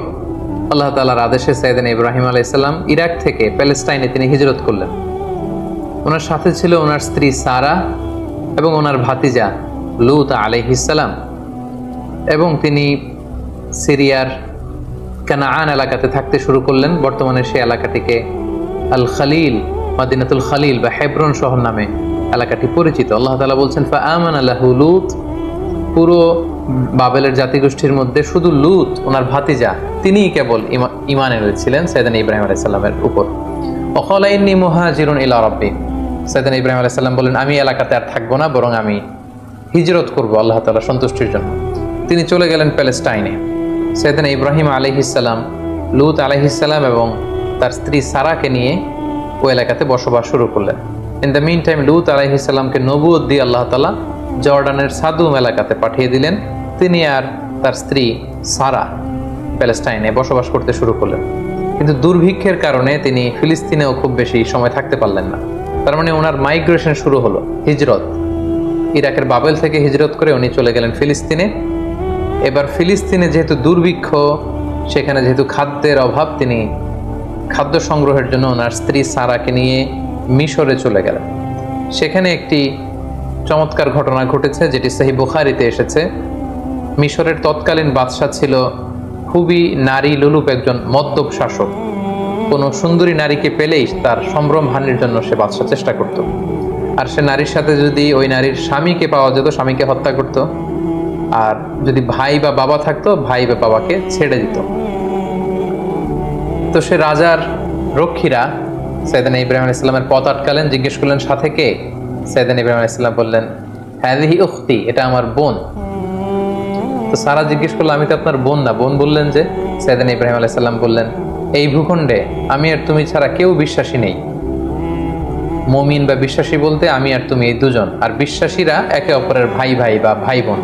আল্লাহ তাআলার আদেশে সাইয়েদনা ইব্রাহিম আলাইহিস সালাম ইরাক থেকে প্যালেস্টাইনে তিনি হিজরত করলেন। ওনার সাথে ছিল ওনার স্ত্রী সারা এবং ওনার ভাতিজা লূত আলাইহিস সালাম, এবং তিনি সিরিয়ার কানাআন এলাকাতে থাকতে শুরু করলেন। বর্তমানে সেই এলাকাটিকে আল খলিল, মাদিনাতুল খলিল বা হেব্রন শহর নামে এলাকাটি পরিচিত। আল্লাহ তাআলা বলছেন, ফাআমানা লাহু লূত, পুরো বাবেলের জাতিগোষ্ঠীর মধ্যে শুধু লূত ওনার ভাতিজা তিনিই কেবল ঈমান এনেছিলেন সাইয়েদনা ইব্রাহিম আলাইহিস সালামের উপর। ওয়াকালা ইন্নী মুহাজিরুন ইলা রাব্বি, সাইয়েদনা ইব্রাহিম আলাইহিস সালাম বলেন, আমি এলাকাতে আর থাকবো না, বরং আমি হিজরত করব আল্লাহ তাআলার সন্তুষ্টির জন্য। তিনি চলে গেলেন প্যালেস্টাইনে। সাইয়েদনা ইব্রাহিম আলাইহিস সালাম লূত আলাইহিস সালাম এবং তার স্ত্রী সারাকে নিয়ে ওই এলাকাতে বসবাস শুরু করলেন। ইন দ্য মিন টাইম লূত আলাইহিস সালামকে নবুয়ত দিয়ে আল্লাহ তাআলা জর্ডানের সাদুম এলাকাতে পাঠিয়ে দিলেন। তিনি আর তার স্ত্রী সারা প্যালেস্টাইনে বসবাস করতে শুরু করলেন। কিন্তু দুর্ভিক্ষের কারণে তিনি ফিলিস্তিনেও খুব বেশি সময় থাকতে পারলেন না। তার মানে ওনার মাইগ্রেশন শুরু হলো, হিজরত। ইরাকের বাবেল থেকে হিজরত করে উনি চলে গেলেন ফিলিস্তিনে। এবার ফিলিস্তিনে যেহেতু দুর্ভিক্ষ, সেখানে যেহেতু খাদ্যের অভাব, তিনি খাদ্য সংগ্রহের জন্য ওনার স্ত্রী সারাকে নিয়ে মিশরে চলে গেলেন। সেখানে একটি চমৎকার ঘটনা ঘটেছে, যেটি সহিহ বুখারীতে এসেছে। মিশরের তৎকালীন বাদশা ছিল খুবই নারী লোলুপ একজন মদ্যপ শাসক। কোনো সুন্দরী নারীকে পেলেই তার সম্ভ্রম হানির জন্য সে বাদশা চেষ্টা করত। আর সে নারীর সাথে যদি ওই নারীর স্বামীকে পাওয়া যেত, স্বামীকে হত্যা করত। আর যদি ভাই বা বাবা থাকতো, ভাই বা বাবাকে ছেড়ে দিত। তো সে রাজার রক্ষীরা সাইয়েদনা ইব্রাহিম আলাইহিস সালামের পথ আটকালেন, জিজ্ঞেস করলেন, সাথে কে? সাইয়েদনা ইব্রাহিম আলাইহিস সালাম বললেন, হাযিহি উখতি, এটা আমার বোন। তো সারা জিজ্ঞেস করলো, আমি তো আপনার বোন না। বোন বললেন যে, সাইয়েদনা ইব্রাহিম আলাইহিস সালাম বললেন, এই ভূখণ্ডে আমি আর তুমি ছাড়া কেউ বিশ্বাসী নেই। মুমিন বা বিশ্বাসী বলতে আমি আর তুমি এই দুজন, আর বিশ্বাসীরা একে অপরের ভাই ভাই বা ভাই বোন।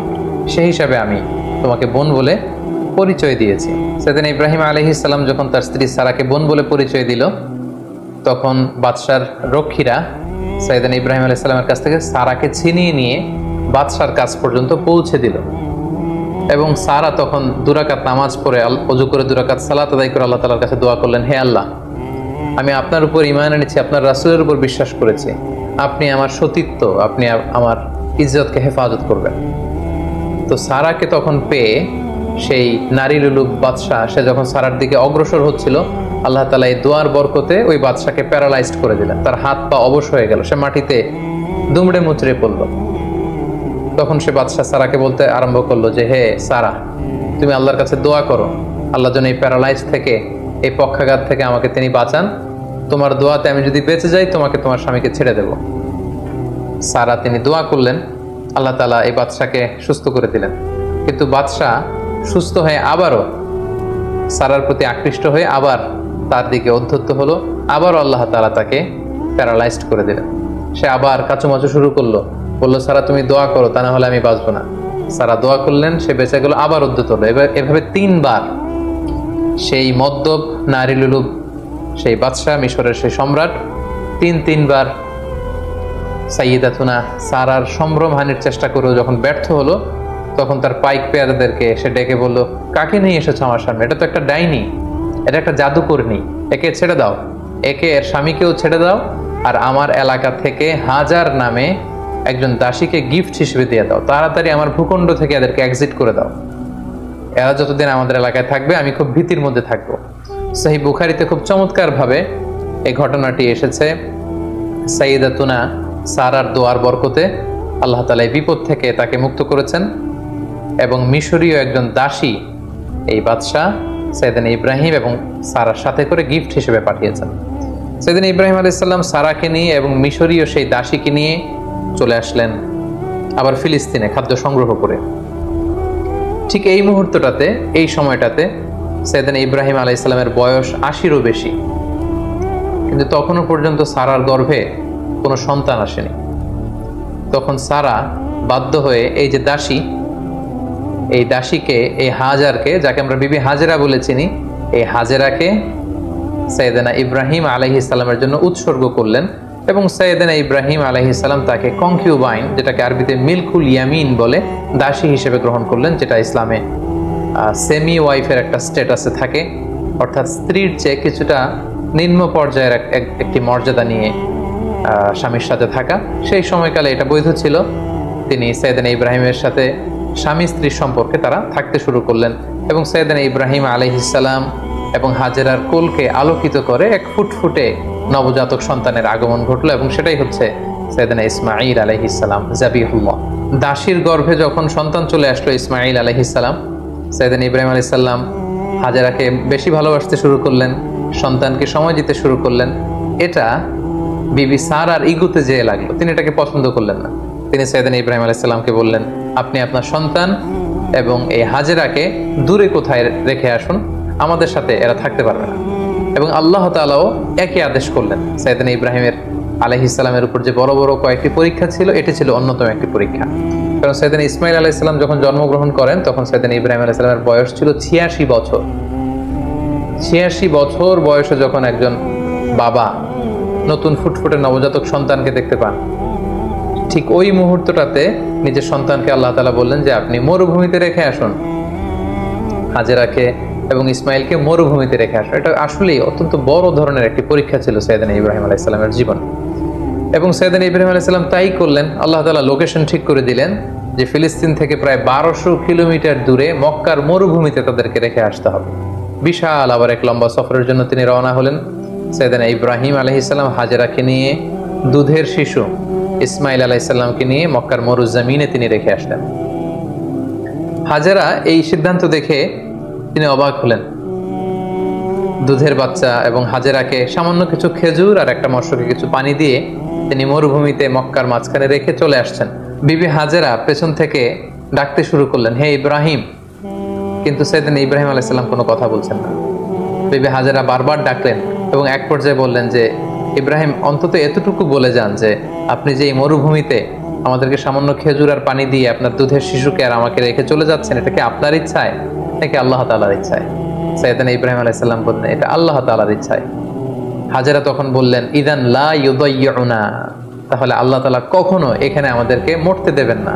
সেই হিসাবে আমি তোমাকে বোন বলে পরিচয় দিয়েছি। সাইয়েদনা ইব্রাহিম আলাইহিস সালাম যখন তার স্ত্রী সারাকে বোন বলে পরিচয় দিল, তখন বাদশার রক্ষীরা সাইয়েদনা ইব্রাহিম আলাইহিস সালামের কাছ থেকে সারাকে ছিনিয়ে নিয়ে বাদশার কাছ পর্যন্ত পৌঁছে দিল। এবং সারা তখন দুরাকাত নামাজ পড়ে, ওযু করে দুরাকাত সালাত আদায় করে আল্লাহ তাআলার কাছে দোয়া করলেন, হে আল্লাহ, আমি আপনার উপর ঈমান এনেছি, আপনার রাসূলের উপর বিশ্বাস করেছি, আপনি আমার সতীত্ব, আপনি আমার ইজ্জতকে হেফাজত করবেন। তো সারাকে তখন পেয়ে সেই নারী লুলুক বাদশাহ, সে যখন সারার দিকে অগ্রসর হচ্ছিল, আল্লাহ তাআলা এই দোয়ার বরকতে ওই বাদশাকে প্যারালাইজড করে দিলেন। তার হাত পা অবশ হয়ে গেল, সে মাটিতে দুমড়ে মুচড়ে পড়ল। তখন সে বাদশাহ সারাকে বলতে আরম্ভ করলো যে, হে সারা, তুমি আল্লাহর কাছে দোয়া করো, আল্লাহ যেন এই প্যারালাইজ থেকে, এই পক্ষাঘাত থেকে আমাকে তিনি বাঁচান। তোমার দোয়াতে আমি যদি বেঁচে যাই, তোমাকে তোমার স্বামীকে ছেড়ে দেব। সারা তিনি দোয়া করলেন, আল্লাহ তাআলা এই বাদশাকে সুস্থ করে দিলেন। কিন্তু বাদশা সুস্থ হয়ে আবারও সারার প্রতি আকৃষ্ট হয়ে আবার তার দিকে উদ্ধত হলো, আবারও আল্লাহ তাআলা তাকে প্যারালাইজড করে দিলেন। সে আবার কাচুমাচু শুরু করলো, বললো সারা তুমি দোয়া করো, তা না হলে আমি বাঁচবো না। সারা দোয়া করলেন, সে বেঁচে গেল, আবার উদ্ধত হলো। এভাবে 3 বার সেই মদ্যপ নারী লুলুব সেই বাদশাহ, মিশরের সেই সম্রাট 3 বার সাইয়্যিদাতুনা সারার সম্ভ্রমহানির চেষ্টা করেও যখন ব্যর্থ হলো, তখন তার পাইক পেয়াদাদেরকে সে ডেকে বলল, কাকে নিয়ে এসেছো আমার সামনে? এটা তো একটা ডাইনি, এটা একটা জাদুকরনি, একে ছেড়ে দাও, একে এর স্বামীকেও ছেড়ে দাও, আর আমার এলাকা থেকে হাজার নামে একজন দাসীকে গিফট হিসেবে দিয়ে দাও, তাড়াতাড়ি আমার ভূখণ্ড থেকে এদেরকে এক্সিট করে দাও। এরা যতদিন আমাদের এলাকায় থাকবে আমি খুব ভীতির মধ্যে থাকবো। সহিহ বুখারীতে খুব চমৎকার ভাবে এই ঘটনাটি এসেছে। সাইয়্যিদাতুনা সারার দোয়ার বরকতে আল্লাহ তাআলা এই বিপদ থেকে তাকে মুক্ত করেছেন, এবং মিশরীয় একজন দাসী এই বাদশাহ সাইয়েদনা ইব্রাহিম এবং সারার সাথে করে গিফট হিসেবে পাঠিয়েছেন। সাইয়েদনা ইব্রাহিম আলাইহিস সালাম সারাকে নিয়ে এবং মিশরীয় সেই দাসীকে নিয়ে চলে আসলেন আবার ফিলিস্তিনে খাদ্য সংগ্রহ করে। ঠিক এই মুহূর্তটাতে, এই সময়টাতে সাইয়েদনা ইব্রাহিম আলাইহিস সালামের বয়স 80-এরও বেশি, কিন্তু তখনও পর্যন্ত সারার গর্ভে কোনো সন্তান আসেনি। তখন সারা বাধ্য হয়ে এই যে দাসী, এই দাসীকে, এই হাজারকে, যাকে আমরা বিবি হাজেরা বলে চিনি, এই হাজেরাকে সাইয়েদনা ইব্রাহিম আলাইহিস সালামের জন্য উৎসর্গ করলেন, এবং সাইয়েদনা ইব্রাহিম আলাইহিস সালাম তাকে কনকিউবাইন, যেটাকে আরবিতে মিলকুল ইয়ামিন বলে, দাসী হিসেবে গ্রহণ করলেন, যেটা ইসলামে সেমি ওয়াইফের একটা স্ট্যাটাসে থাকে, অর্থাৎ স্ত্রীর চেয়ে কিছুটা নিম্ন পর্যায়ের একটি মর্যাদা নিয়ে স্বামীর সাথে থাকা। সেই সময়কালে এটা বৈধ ছিল। তিনি সাইয়েদনা ইব্রাহিমের সাথে স্বামী স্ত্রীর সম্পর্কে তারা থাকতে শুরু করলেন, এবং সাইয়েদনা ইব্রাহিম আলাইহিস সালাম এবং হাজেরার কোলকে আলোকিত করে এক ফুটফুটে নবজাতক সন্তানের আগমন ঘটলো, এবং সেটাই হচ্ছে সাইয়েদনা ইসমাঈল আলাইহিস সালাম জাবিহুল্লাহ। দাসীর গর্ভে যখন সন্তান চলে আসলো ইসমাঈল আলাইহিস সালাম, সাইয়েদনা ইব্রাহিম আলাইহিস সালাম হাজেরাকে বেশি ভালোবাসতে শুরু করলেন, সন্তানকে সময় দিতে শুরু করলেন। এটা বিবি সারার ইগোতে যেয়ে লাগলো, তিনি এটাকে পছন্দ করলেন না। তিনি সাইয়েদনা ইব্রাহিম আলাইহিস সালামকে বললেন, আপনি আপনার সন্তান এবং এই হাজেরাকে দূরে কোথায় রেখে আসুন, আমাদের সাথে এরা থাকতে পারবে না। এবং আল্লাহ তাআলাও একই আদেশ করলেন। সাইয়েদনা ইব্রাহিমের আলাইহিস সালামের উপর যে বড় বড় কয়েকটি পরীক্ষা ছিল, এটি ছিল অন্যতম একটি পরীক্ষা। কারণ সাইয়েদনা ইসমাঈল আলাইহিস সালাম যখন জন্মগ্রহণ করেন, তখন সাইয়েদনা ইব্রাহিম আলাইহিস সালামের বয়স ছিল 86 বছর। 86 বছর বয়সে যখন একজন বাবা নতুন ফুটফুটে নবজাতক সন্তানকে দেখতে পান, ঠিক ওই মুহূর্তটাতে নিজের সন্তানকে আল্লাহ তাআলা বললেন যে আপনি মরুভূমিতে রেখে আসুন, হাজেরাকে এবং ইসমাইলকে মরুভূমিতে রেখে আসুন। এটা আসলেই অত্যন্ত বড় ধরনের একটি পরীক্ষা ছিল সাইয়েদনা ইব্রাহিম আলাইহিস সালামের জীবন, এবং সাইয়েদনা ইব্রাহিম আলাইহিস সালাম তাই করলেন। আল্লাহ তাআলা লোকেশন ঠিক করে দিলেন যে ফিলিস্তিন থেকে প্রায় 1200 কিলোমিটার দূরে মক্কার মরুভূমিতে তাদেরকে রেখে আসতে হবে। বিশাল আবার এক লম্বা সফরের জন্য তিনি রওনা হলেন। সাইয়েদনা ইব্রাহিম আলাইহিস সালাম হাজেরাকে নিয়ে, দুধের শিশু ইসমাইল আলাইহিস সালামকে নিয়ে মক্কার মরুজমিনে তিনি রেখে আসলেন। হাজেরা এই সিদ্ধান্ত দেখে তিনি অবাক হলেন। দুধের বাচ্চা এবং হাজেরাকে সামান্য কিছু খেজুর আর একটা মশকে কিছু পানি দিয়ে তিনি মরুভূমিতে মক্কার মাঝখানে রেখে চলে আসছেন। বিবি হাজেরা পেছন থেকে ডাকতে শুরু করলেন, হে ইব্রাহিম, কিন্তু সাইয়েদনা ইব্রাহিম আলাইহিস সালাম কোনো কথা বলছেন না। বিবি হাজেরা বারবার ডাকলেন এবং এক পর্যায়ে বললেন যে ইব্রাহিম, অন্তত এতটুকু বলে যান যে আপনি যে এই মরুভূমিতে আমাদেরকে সামান্য খেজুর আর পানি দিয়ে আপনার দুধের শিশুকে আর আমাকে রেখে চলে যাচ্ছেন, এটা কি আপনার ইচ্ছায় নাকি আল্লাহ তাআলার ইচ্ছায়? সাইয়েদনা ইব্রাহিম আলাইহিস সালাম বললেন, এটা আল্লাহ তাআলার ইচ্ছায়। হাজেরা তখন বললেন, ইদান লা ইউদাইয়ুনা, তাহলে আল্লাহ তাআলা কখনো এখানে আমাদেরকে মরতে দেবেন না,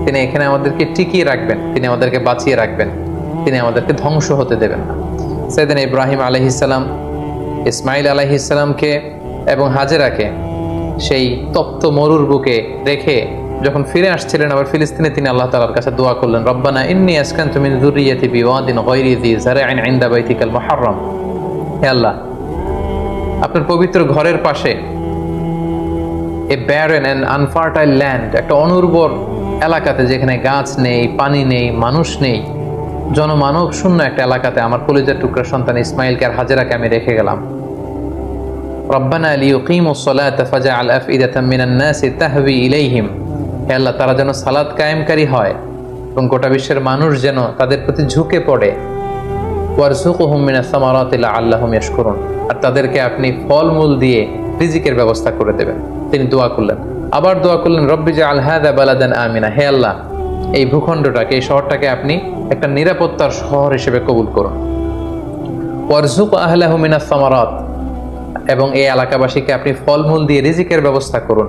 তিনি এখানে আমাদেরকে টিকিয়ে রাখবেন, তিনি আমাদেরকে বাঁচিয়ে রাখবেন, তিনি আমাদেরকে ধ্বংস হতে দেবেন না। সাইয়েদনা ইব্রাহিম আলাইহিস সালাম ইসমাইল আলাইহিস সালামকে এবং হাজেরাকে সেই তপ্ত মরুর বুকে রেখে যখন ফিরে আসছিলেন আবার ফিলিস্তিনে, তিনি আল্লাহ তাআলার কাছে দোয়া করলেন, রব্বানা ইন্নী আসকানতু মিন যুররিয়্যাতি বিওয়াদিন গায়রি যি যার'ইন ইনদা বাইতিকাল মুহাররম, হে আল্লাহ, আপনার পবিত্র ঘরের পাশে এ ব্যারেন এন্ড আনফার্টাইল ল্যান্ড, একটা অনুর্বর এলাকাতে যেখানে গাছ নেই, পানি নেই, মানুষ নেই, জনমানব শূন্য একটা এলাকাতে আমার কলিজার টুকরা সন্তান ইসমাইলকে আর হাজেরাকে আমি রেখে গেলাম। রব্বানা লিয়ুকিমুস সালাতা ফাজআল আফইদাতাম মিনান নাসি তাহবি ইলাইহিম হে আল্লাহ, তারা যেন সালাত কায়েমকারী হয় এবং গোটা বিশ্বের মানুষ যেন তাদের প্রতি ঝুঁকে পড়ে। ওয়ারযুকহুম মিনাস সামারাতি লাআল্লাহুম ইয়াশকুরুন, আর তাদেরকে আপনি ফলমূল দিয়ে রিজিকের ব্যবস্থা করে দেবেন। তিনি দোয়া করলেন, আবার দোয়া করলেন, রব্বি জাআল হাযা বালাদান আমিনা, হে আল্লাহ, এই ভূখণ্ডটাকে, এই শহরটাকে আপনি একটা নিরাপত্তার শহর হিসেবে কবুল করুন। ওয়ারযুক আহলাহু মিনাস সামারাত, এবং এই এলাকাবাসীকে আপনি ফলমূল দিয়ে রিজিকের ব্যবস্থা করুন।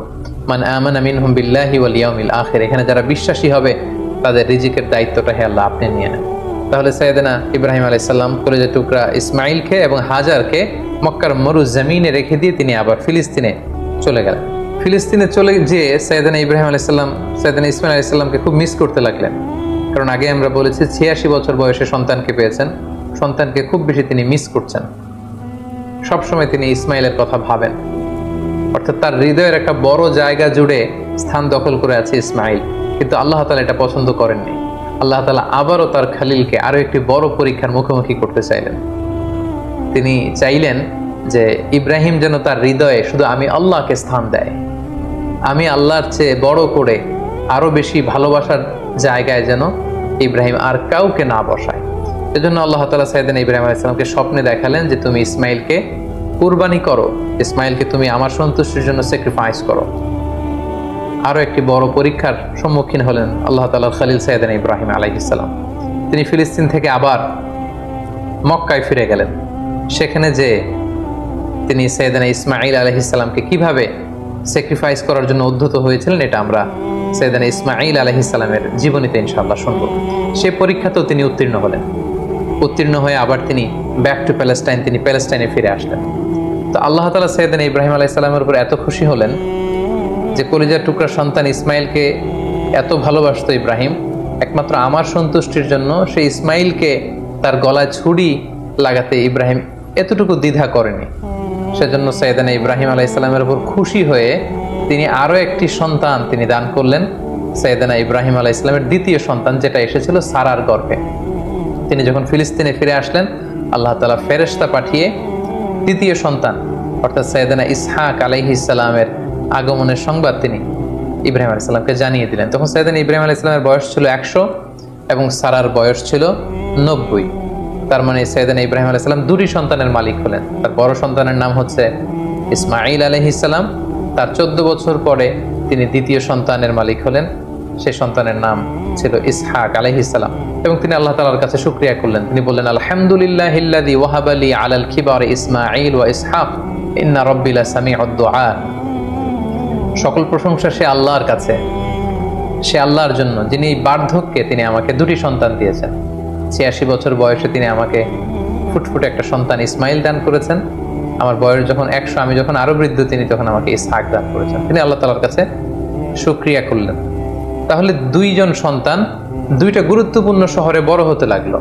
মান আমানা মিনহুম বিল্লাহি ওয়াল ইয়াউমিল আখির, এখানে যারা বিশ্বাসী হবে তাদের রিজিকের দায়িত্বটা হে আল্লাহ আপনি নিয়ে নেন। তাহলে সাইয়েদনা ইব্রাহিম আলাইহিস সালাম কলেজের টুকরা ইসমাইলকে এবং হাজারকে মক্কার মরু জমিনে রেখে দিয়ে তিনি আবার ফিলিস্তিনে চলে গেলেন। ফিলিস্তিনে চলে যেয়ে সাইয়েদনা ইব্রাহিম আলাইহিস সালাম সাইয়েদনা ইসমাইল আলাইহিস সালামকে খুব মিস করতে লাগলেন। কারণ আগে আমরা বলেছি 86 বছর বয়সে সন্তানকে পেয়েছেন, সন্তানকে খুব বেশি তিনি মিস করছেন। সবসময় তিনি ইসমাইলের কথা ভাবেন, অর্থাৎ তার হৃদয়ের একটা বড় জায়গা জুড়ে স্থান দখল করে আছে ইসমাইল। কিন্তু আল্লাহ তাআলা এটা পছন্দ করেননি। আল্লাহ তাআলা আবারও তার খালিলকে আরো একটি বড় পরীক্ষার মুখোমুখি করতে চাইলেন। তিনি চাইলেন যে ইব্রাহিম যেন তার হৃদয়ে শুধু আমি আল্লাহকে স্থান দেয়, আমি আল্লাহর চেয়ে বড় করে আরো বেশি ভালোবাসার জায়গায় যেন ইব্রাহিম আর কাউকে না বসায়। এজন্য আল্লাহ তাআলা সাইয়েদনা ইব্রাহিম আলাইহিস সালামকে স্বপ্নে দেখালেন যে তুমি ইসমাইলকে কুরবানি করো, ইসমাইলকে তুমি আমার সন্তুষ্টির জন্য স্যাক্রিফাইস করো। আরো একটি বড় পরীক্ষার সম্মুখীন হলেন আল্লাহ তাআলার খলিল সাইয়েদনা ইব্রাহিম আলাইহিস সালাম। তিনি ফিলিস্তিন থেকে আবার মক্কায় ফিরে গেলেন। সেখানে যে তিনি সাইয়েদনা ইসমাইল আলাইহিস সালামকে কিভাবে স্যাক্রিফাইস করার জন্য উদ্ধত হয়েছিলেন, এটা আমরা সাইয়েদনা ইসমাইল আলাইহিস সালামের জীবনীতে ইনশাআল্লাহ শুনব। সেই পরীক্ষাতেও তিনি উত্তীর্ণ হলেন। উত্তীর্ণ হয়ে আবার তিনি ব্যাক টু প্যালেস্টাইন, তিনি প্যালেস্টাইনে ফিরে আসলেন। তো আল্লাহ তাআলা সাইয়েদনা ইব্রাহিম আলাইহিস সালামের উপর এত খুশি হলেন যে কলিজার টুকরা সন্তান ইসমাইলকে এত ভালোবাসতো ইব্রাহিম, একমাত্র আমার সন্তুষ্টির জন্য সেই ইসমাইলকে তার গলায় ছুরি লাগাতে ইব্রাহিম এতটুকু দ্বিধা করেনি। সেজন্য সাইয়েদনা ইব্রাহিম আলাইহিস সালামের উপর খুশি হয়ে তিনি আরো একটি সন্তান তিনি দান করলেন, সাইয়েদনা ইব্রাহিম আলাইহিস সালামের দ্বিতীয় সন্তান, যেটা এসেছিল সারার গর্ভে। তিনি যখন ফিলিস্তিনে ফিরে আসলেন, আল্লাহ তাআলা ফেরেশতা পাঠিয়ে দ্বিতীয় সন্তান অর্থাৎ সাইয়েদনা ইসহাক আলাইহিস সালামের আগমনের সংবাদ তিনি ইব্রাহিম আলাইহিস সালামকে জানিয়ে দিলেন। তখন সাইয়েদনা ইব্রাহিম আলাইহিস সালামের বয়স ছিল 100 এবং সারার বয়স ছিল 90। তার মানে সাইয়েদনা ইব্রাহিম আলাইহিস সালাম দুটি সন্তানের মালিক হলেন। তার বড় সন্তানের নাম হচ্ছে ইসমাঈল আলাইহিস সালাম, তার 14 বছর পরে তিনি দ্বিতীয় সন্তানের মালিক হলেন, সেই সন্তানের নাম ছিল ইসহাক আলাইহিস সালাম। এবং তিনি আল্লাহ তাআলার কাছে শুকরিয়া করলেন। তিনি বললেন, আলহামদুলিল্লাহিল্লাযী ওয়াহাবা লি আলাল কিবারি ইসমাঈল ওয়া ইসহাক ইন্না রাব্বি লাসামিউদ দুআ। সকল প্রশংসা সে আল্লাহর কাছে, সে আল্লাহর জন্য যিনি বার্ধক্যে তিনি আমাকে দুটি সন্তান দিয়েছেন। 86 বছর বয়সে তিনি আমাকে ফুটফুটে একটা সন্তান ইসমাইল দান করেছেন। আমার বয়স যখন 100, আমি যখন আরো বৃদ্ধ, তিনি তখন আমাকে ইসহাক দান করেছেন। তিনি আল্লাহ তাআলার কাছে শুকরিয়া করলেন। তাহলে দুইজন সন্তান দুইটা গুরুত্বপূর্ণ শহরে বড় হতে লাগলো।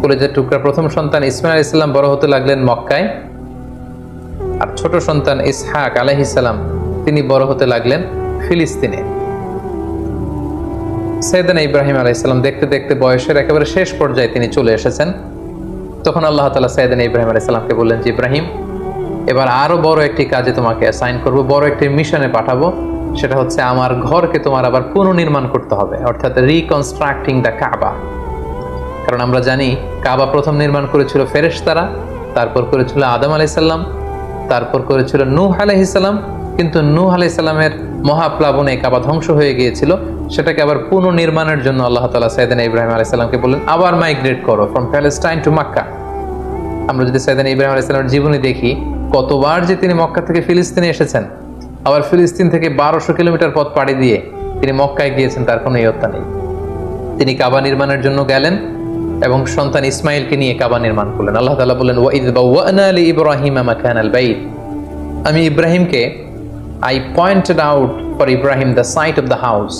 কলেজের টুকরা প্রথম সন্তান ইসমাইল আলাইহিস সালাম বড় হতে লাগলেন মক্কায়, আর ছোট সন্তান ইসহাক আলাইহিস সালাম তিনি বড় হতে লাগলেন ফিলিস্তিনে। সাইয়েদনা ইব্রাহিম আলাইহিস সালাম দেখতে দেখতে বয়সের একেবারে শেষ পর্যায়ে তিনি চলে এসেছেন। তখন আল্লাহ তাআলা সাইয়েদনা ইব্রাহিম আলাইহিস সালামকে বললেন যে ইব্রাহিম, এবার আরো বড় একটি কাজে তোমাকে অ্যাসাইন করব, বড় একটি মিশনে পাঠাবো। সেটা হচ্ছে আমার ঘরকে তোমার আবার পুনর্নির্মাণ করতে হবে, অর্থাৎ রিকনস্ট্রাক্টিং দ্য কাবা। কারণ আমরা জানি কাবা প্রথম নির্মাণ করেছিল ফেরেশতারা, তারপর করেছিল আদম আলাইহিস সালাম, তারপর করেছিল নূহ আলাইহিস সালাম। কিন্তু নূহ আলাইহিস সালামের মহাপ্লাবনে কাবা ধ্বংস হয়ে গিয়েছিল। সেটাকে আবার পুনর্নির্মাণের জন্য আল্লাহ তাআলা সাইয়েদনা ইব্রাহিম আলাইহিস সালামকে বললেন, আবার মাইগ্রেট করো ফ্রম প্যালেস্টাইন টু মক্কা। আমরা যদি সাইয়েদনা ইব্রাহিম আলাইহিস সালামের জীবনী দেখি, কতবার যে তিনি মক্কা থেকে ফিলিস্তিনে এসেছেন, আবার ফিলিস্তিন থেকে 1200 কিলোমিটার পথ পাড়ি দিয়ে তিনি মক্কায় গিয়েছেন, তার কোনো ইয়ত্তা নেই। তিনি কাবা নির্মাণের জন্য গেলেন এবং সন্তান ইসমাইলকে নিয়ে কাবা নির্মাণ করলেন। আল্লাহ তাআলা বলেন, ওয়া ইয বাওয়া'না লি ইব্রাহিমা মাকানাল বাইত, আমি ইব্রাহিমকে I pointed out for Ibrahim the site of the house,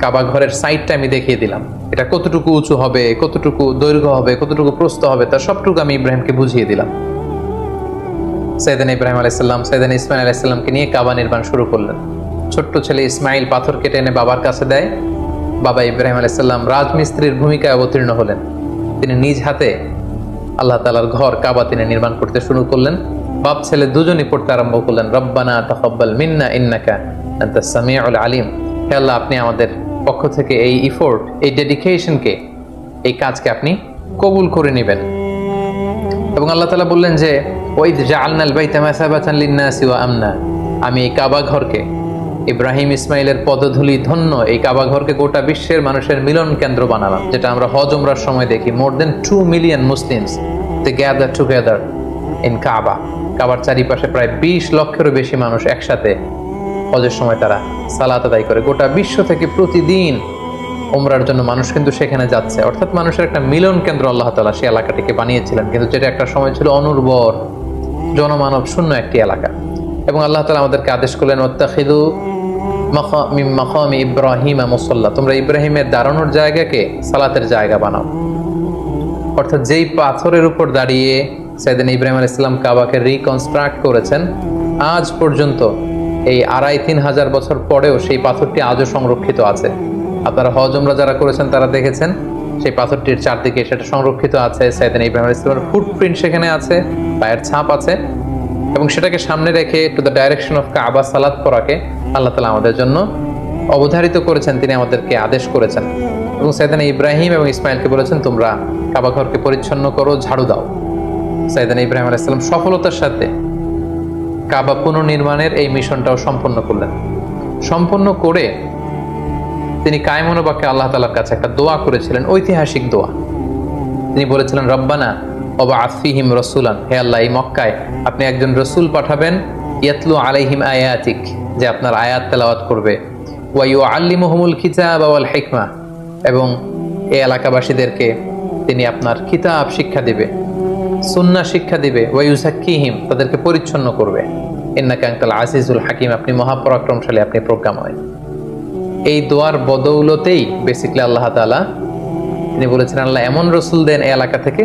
কাবা ঘরের সাইটটা আমি দেখিয়ে দিলাম। এটা কতটুকু উঁচু হবে, কতটুকু দৈর্ঘ্য হবে, কতটুকু প্রস্থ হবে, তার সবটুকু আমি ইব্রাহিমকে বুঝিয়ে দিলাম। সাইয়েদনা ইব্রাহিম আলাইহিস সালাম সাইয়েদনা ইসমাইল আলাইহিস সালামকে নিয়ে কাবা নির্মাণ শুরু করলেন। ছোট্ট ছেলে ইসমাইল পাথর কেটে এনে বাবার কাছে দেয়। বাবা ইব্রাহিম আলাইহিস সালাম রাজমিস্ত্রির ভূমিকায় অবতীর্ণ হলেন। তিনি নিজ হাতে আল্লাহ তাআলার ঘর কাবা তিনি নির্মাণ করতে শুরু করলেন। বাপ ছেলে দুজনই পড়তে আরম্ভ করলেন, রব্বানা তাকাব্বাল মিন্না ইন্নাকা আনতাস সামিউল আলিম। হে আল্লাহ, আপনি আমাদের পক্ষ থেকে এই ইফোর্ট, এই ডেডিকেশনকে, এই কাজকে আপনি কবুল করে নেবেন। এবং আল্লাহ তাআলা বললেন যে ওয়াইদ জাআলনাল বাইতা মাসাবাতান লিন-নাসি ওয়া আমনা, আমি এই কাবা ঘরকে, ইব্রাহিম ইসমাইলের পদধূলি ধন্য এই কাবা ঘরকে গোটা বিশ্বের মানুষের মিলন কেন্দ্র বানালাম। যেটা আমরা হজ উমরার সময় দেখি, more then 2 million Muslims they gather together in Kaaba. কাবার চারিপাশে প্রায় 20 লক্ষেরও বেশি মানুষ একসাথে হজের সময় তারা সালাত আদায় করে। গোটা বিশ্ব থেকে প্রতিদিন উমরার জন্য মানুষ কিন্তু সেখানে যাচ্ছে। অর্থাৎ মানুষের একটা মিলন কেন্দ্র আল্লাহ তাআলা সেই এলাকাটিকে বানিয়েছিলেন, কিন্তু যেটা একটা সময় ছিল অনুর্বর, জনমানব শূন্য একটি এলাকা। এবং আল্লাহ তাআলা আমাদেরকে আদেশ করলেন ওয়াত্তাখিযু মিন মাকামি ইব্রাহিম মুসাল্লা, তোমরা ইব্রাহিমের দাঁড়ানোর জায়গাকে সালাতের জায়গা বানাও। অর্থাৎ যেই পাথরের উপর দাঁড়িয়ে সাইয়েদনা ইব্রাহিম আলাইহিস সালাম কাবাকে রিকনস্ট্রাক্ট করেছেন, আজ পর্যন্ত এই 2,500-3 হাজার বছর পরেও সেই পাথরটি আজও সংরক্ষিত আছে। আপনারা হজ উমরা যারা করেছেন তারা দেখেছেন সেই পাথরটির চারদিকে সেটা সংরক্ষিত আছে। সাইয়েদনা ইব্রাহিম আলাইহিস সালামের ফুটপ্রিন্ট সেখানে আছে, পায়ের ছাপ আছে, এবং সেটাকে সামনে রেখে টু দ্য ডাইরেকশন অফ কাবা সালাত করাকে আল্লাহ তাআলা আমাদের জন্য অবধারিত করেছেন, তিনি আমাদেরকে আদেশ করেছেন। এবং সাইয়েদনা ইব্রাহিম এবং ইসমাইলকে বলেছেন তোমরা কাবা ঘরকে পরিচ্ছন্ন করো, ঝাড়ু দাও। সাইয়েদনা ইব্রাহিম আলাইহিস সালাম সফলতার সাথে কাবা পুনর্নির্মাণের এই মিশনটাও সম্পন্ন করলেন। সম্পন্ন করে তিনি কায়মুন বাক্যে আল্লাহ তাআলার কাছে একটা দোয়া করেছিলেন, ঐতিহাসিক দোয়া। তিনি বলেছিলেন রব্বানা ওয়াবআথ ফীহিম রাসূলান, হে আল্লাহ, এই মক্কায় আপনি একজন রাসূল পাঠাবেন, ইয়াতলু আলাইহিম আয়াতিক, যে আপনার আয়াত তেলাওয়াত করবে, ওয়া ইউআল্লিমুহুমুল কিতাবা ওয়াল হিকমা, এবং এই এলাকাবাসীদেরকে তিনি আপনার কিতাব শিক্ষা দিবে, সুন্নাহ শিক্ষা দিবে, ওয়া ইউযাক্কিহিম, তাদেরকে পরিচ্ছন্ন করবে, ইন্নাকা আনতাল আজিজুল হাকিম, আপনি মহাপরাক্রমশালী, আপনি প্রজ্ঞাময়। এই দোয়ার বদৌলতেই বেসিক্যালি আল্লাহ তাআলা তিনি বলেছেন আল্লাহ এমন রসুল দেন এই এলাকা থেকে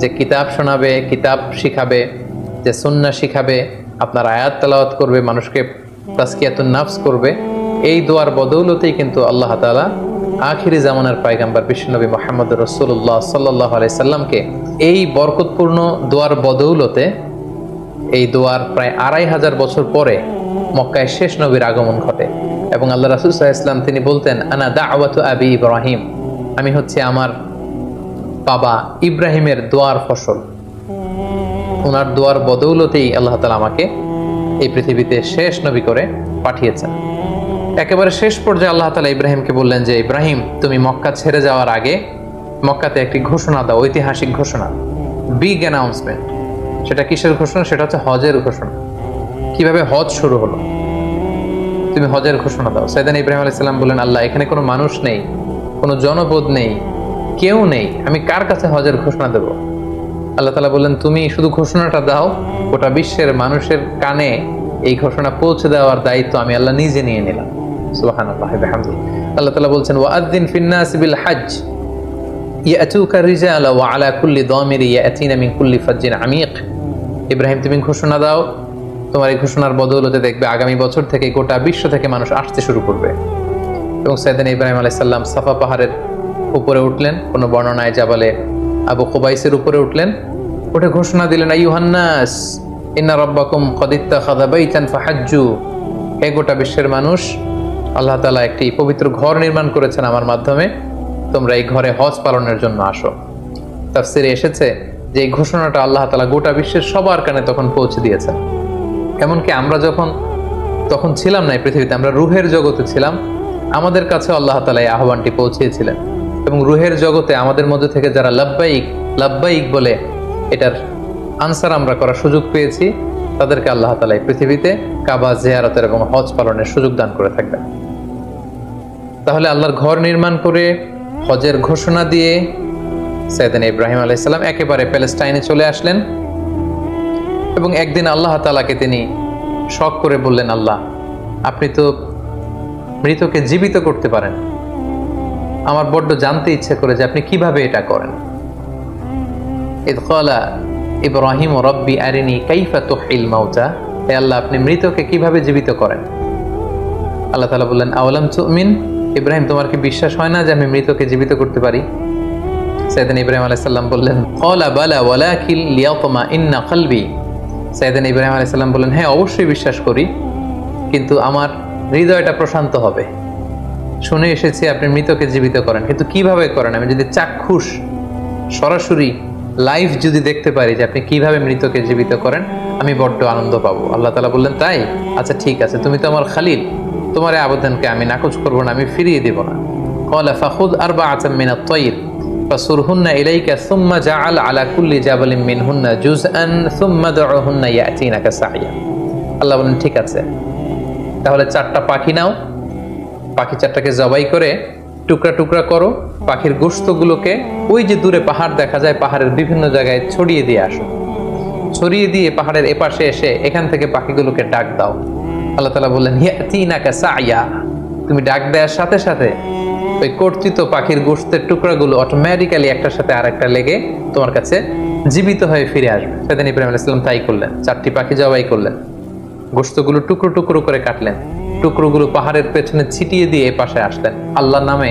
যে কিতাব শোনাবে, কিতাব শিখাবে, যে সুন্নাহ শিখাবে, আপনার আয়াত তেলাওয়াত করবে, মানুষকে তাজকিয়াতুন নাফস করবে। এই দোয়ার বদৌলতেই কিন্তু আল্লাহ তাআলা আখিরি জামানার পয়গম্বর বিশ্বনবী মুহাম্মদ রাসূলুল্লাহ সাল্লাল্লাহু আলাইহি সাল্লামকে এই বরকতপূর্ণ দোয়ার বদৌলতে, এই দোয়ার প্রায় 2,500 বছর পরে মক্কায় শেষ নবীর আগমন ঘটে। এবং আল্লাহ রাসূল সাল্লাল্লাহু আলাইহি ওয়াসাল্লাম তিনি বলতেন আনা দাওয়াতু আবি ইব্রাহিম, আমি হচ্ছে আমার বাবা ইব্রাহিমের দোয়ার ফসল। ওনার দোয়ার বদৌলতেই আল্লাহ তাআলা আমাকে এই পৃথিবীতে শেষ নবী করে পাঠিয়েছেন। একেবারে শেষ পর্যায়ে আল্লাহ তাআলা ইব্রাহিমকে বললেন যে ইব্রাহিম, তুমি মক্কা ছেড়ে যাওয়ার আগে মক্কাতে একটি ঘোষণা দাও, ঐতিহাসিক ঘোষণা, বিগ অ্যানাউন্সমেন্ট। সেটা কিসের ঘোষণা? সেটা হচ্ছে হজের ঘোষণা। কিভাবে হজ শুরু হলো, তুমি হজের ঘোষণা দাও। সাইয়েদনা ইব্রাহিম আলাইহিস সালাম বললেন আল্লাহ, এখানে কোনো মানুষ নেই, কোনো জনপদ নেই, কেউ নেই, আমি কার কাছে হজের ঘোষণা দেব? আল্লাহ তাআলা বললেন তুমি শুধু ঘোষণাটা দাও, গোটা বিশ্বের মানুষের কানে এই ঘোষণা পৌঁছে দেওয়ার দায়িত্ব আমি আল্লাহ নিজে নিয়ে নিলাম। সুবহানাল্লাহ ওয়া বিহামদিহি। আল্লাহ তাআলা বলছেন ওয়াআযযিন ফিন-নাস বিল হজ্জ ইয়াতুকা রিজালা ওয়া আলা কুল্লি দামিরি ইয়াতিনা মিন কুল্লি ফাজ্জিন আমিক। ইব্রাহিম, তুমি ঘোষণা দাও, তোমার এই ঘোষণার বদৌলতে দেখবে আগামী বছর থেকে গোটা বিশ্ব থেকে মানুষ আসতে শুরু করবে। এবং সাইয়েদনা ইব্রাহিম আলাইহিস সালাম সাফা পাহাড়ের উপরে উঠলেন, কোনো বর্ণনায় জাবালে আবু কুবাইসের উপরে উঠলেন, উঠে ঘোষণা দিলেন আইয়ুহান নাস ইন্না রাব্বাকুম ক্বাদ ইত্তাখাযা বাইতান ফাহাজ্জু, হে গোটা বিশ্বের মানুষ, আল্লাহ তাআলা একটি পবিত্র ঘর নির্মাণ করেছেন আমার মাধ্যমে, তোমরা এই ঘরে হজ পালনের জন্য আসো। তাফসিরে এসেছে যে এই ঘোষণাটা আল্লাহ তাআলা গোটা বিশ্বের সবার কানে তখন পৌঁছে দিয়েছেন। এমনকি আমরা তখন ছিলাম না এই পৃথিবীতে, আমরা রুহের জগতে ছিলাম, আমাদের কাছে আল্লাহ তাআলা এই আহ্বানটি পৌঁছেছিলেন। এবং রুহের জগতে আমাদের মধ্যে থেকে যারা লাব্বাইক লাব্বাইক বলে এটার আনসার আমরা করার সুযোগ পেয়েছি, তাদেরকে আল্লাহ তাআলা এই পৃথিবীতে কাবা জিয়ারতের এবং হজ পালনের সুযোগ দান করে থাকবেন। তাহলে আল্লাহর ঘর নির্মাণ করে হজের ঘোষণা দিয়ে সাইয়েদনা ইব্রাহিম আলাইহিস সালাম একেবারে প্যালেস্টাইনে চলে আসলেন। এবং একদিন আল্লাহ তাআলাকে তিনি শখ করে বললেন, আল্লাহ, আপনি তো মৃতকে জীবিত করতে পারেন, আমার বড্ড জানতে ইচ্ছে করে যে আপনি কিভাবে এটা করেন। ইয ক্বালা ইব্রাহিম রাব্বি আরিনি কাইফা তুহিল মাউতা, হে আল্লাহ, আপনি মৃতকে কিভাবে জীবিত করেন? আল্লাহ তাআলা বললেন আওয়ালাম তুমিন, ইব্রাহিম, তোমার কি বিশ্বাস হয় না যে আমি মৃতকে জীবিত করতে পারি? সাইয়েদনা ইব্রাহিম আলাইহিস সালাম বললেন ক্বালা বালা ওয়ালাকিন লিয়াতমাইন্না কলবি। সাইয়েদনা ইব্রাহিম আলাইহিস সালাম বললেন হ্যাঁ, অবশ্যই বিশ্বাস করি, কিন্তু আমার হৃদয়টা প্রশান্ত হবে, শুনে এসেছি আপনি মৃতকে জীবিত করেন, কিন্তু কিভাবে করেন? আমি যদি চাক্ষুষ সরাসরি লাইভ যদি দেখতে পারি যে আপনি কিভাবে মৃতকে জীবিত করেন, আমি বড্ড আনন্দ পাবো। আল্লাহ তাআলা বললেন, তাই? আচ্ছা ঠিক আছে, তুমি তো আমার খালিল, তোমার এই আবেদনকে আমি নাকচ করবো না, আমি ফিরিয়ে দেব না। ক্বালা ফাখুয আরবাআতাম মিনাত তায়র ফাসুরহুন্না ইলাইকা সুম্মা জাআল আলা কুল্লি জাবালিন মিনহুন্না জুজআন সুম্মা দুউহুন্না ইয়াতিনাকা সাইয়া। আল্লাহ বলেন, ঠিক আছে, তাহলে 4টা পাখি নাও, পাখি 4টাকে জবাই করে টুকরা টুকরা করো, পাখির গোশতগুলোকে ওই যে দূরে পাহাড় দেখা যায়, পাহাড়ের বিভিন্ন জায়গায় ছড়িয়ে দিয়ে আসো, ছড়িয়ে দিয়ে পাহাড়ের এপাশে এসে এখান থেকে পাখিগুলোকে ডাক দাও। আল্লাহ তাআলা বললেন, ইয়াতিনাকা সাইয়া, তুমি ডাক দেওয়ার সাথে সাথে ওই কর্তৃত পাখির গোশতের টুকরাগুলো অটোমেটিক্যালি একটার সাথে আরেকটা লেগে তোমার কাছে জীবিত হয়ে ফিরে আসবে। সেদিন ইব্রাহিম আলাইহিস সালাম তাই করলেন, 4টি পাখি জবাই করলেন, গোশতগুলো টুকরো টুকরো করে কাটলেন, টুকরোগুলো পাহাড়ের পেছনে ছিটিয়ে দিয়ে এ পাশে আসলেন। আল্লাহর নামে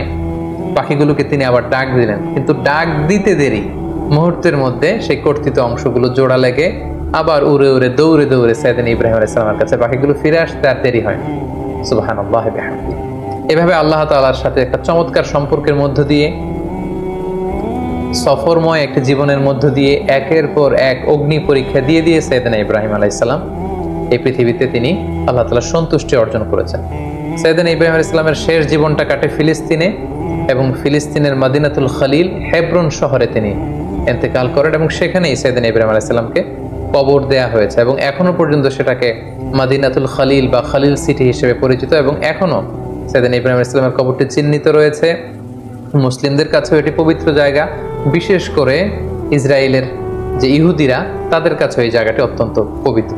পাখিগুলোকে তিনি আবার ডাক দিলেন, কিন্তু ডাক দিতে দেরি, মুহূর্তের মধ্যে সেই কর্তৃত অংশগুলো জোড়া লেগে আবার উড়ে উড়ে দৌড়ে দৌড়ে সেদিন ইব্রাহিম আলাইহিস সালামের কাছে পাখিগুলো ফিরে আসতে আর দেরি হয় না। সুবহানাল্লাহি ওয়া বিহামদিহি। এভাবে আল্লাহ তাআলার সাথে একটা চমৎকার সম্পর্কের মধ্য দিয়ে, সফরময় একটা জীবনের মধ্য দিয়ে একের পর এক অগ্নি পরীক্ষা দিয়ে দিয়ে সাইয়েদনা ইব্রাহিম আলাইহিস সালাম এই পৃথিবীতে তিনি আল্লাহ তাআলার সন্তুষ্টি অর্জন করেছেন। সাইয়েদনা ইব্রাহিম আলাইহিস সালামের শেষ জীবনটা কাটে ফিলিস্তিনে, এবং ফিলিস্তিনের মদিনাতুল খলিল হেব্রন শহরে তিনি ইন্তেকাল করেন, এবং সেখানেই সাইয়েদনা ইব্রাহিম আলাইহিস সালামকে কবর দেয়া হয়েছে, এবং এখনো পর্যন্ত সেটাকে মদিনাতুল খলিল বা খলিল সিটি হিসেবে পরিচিত, এবং এখনো সাইয়েদনা ইব্রাহিম আলাইহিস সালামের কবরটি চিহ্নিত রয়েছে। মুসলিমদের কাছেও এটি পবিত্র জায়গা, বিশেষ করে ইসরায়েলের যে ইহুদিরা, তাদের কাছে এই জায়গাটি অত্যন্ত পবিত্র।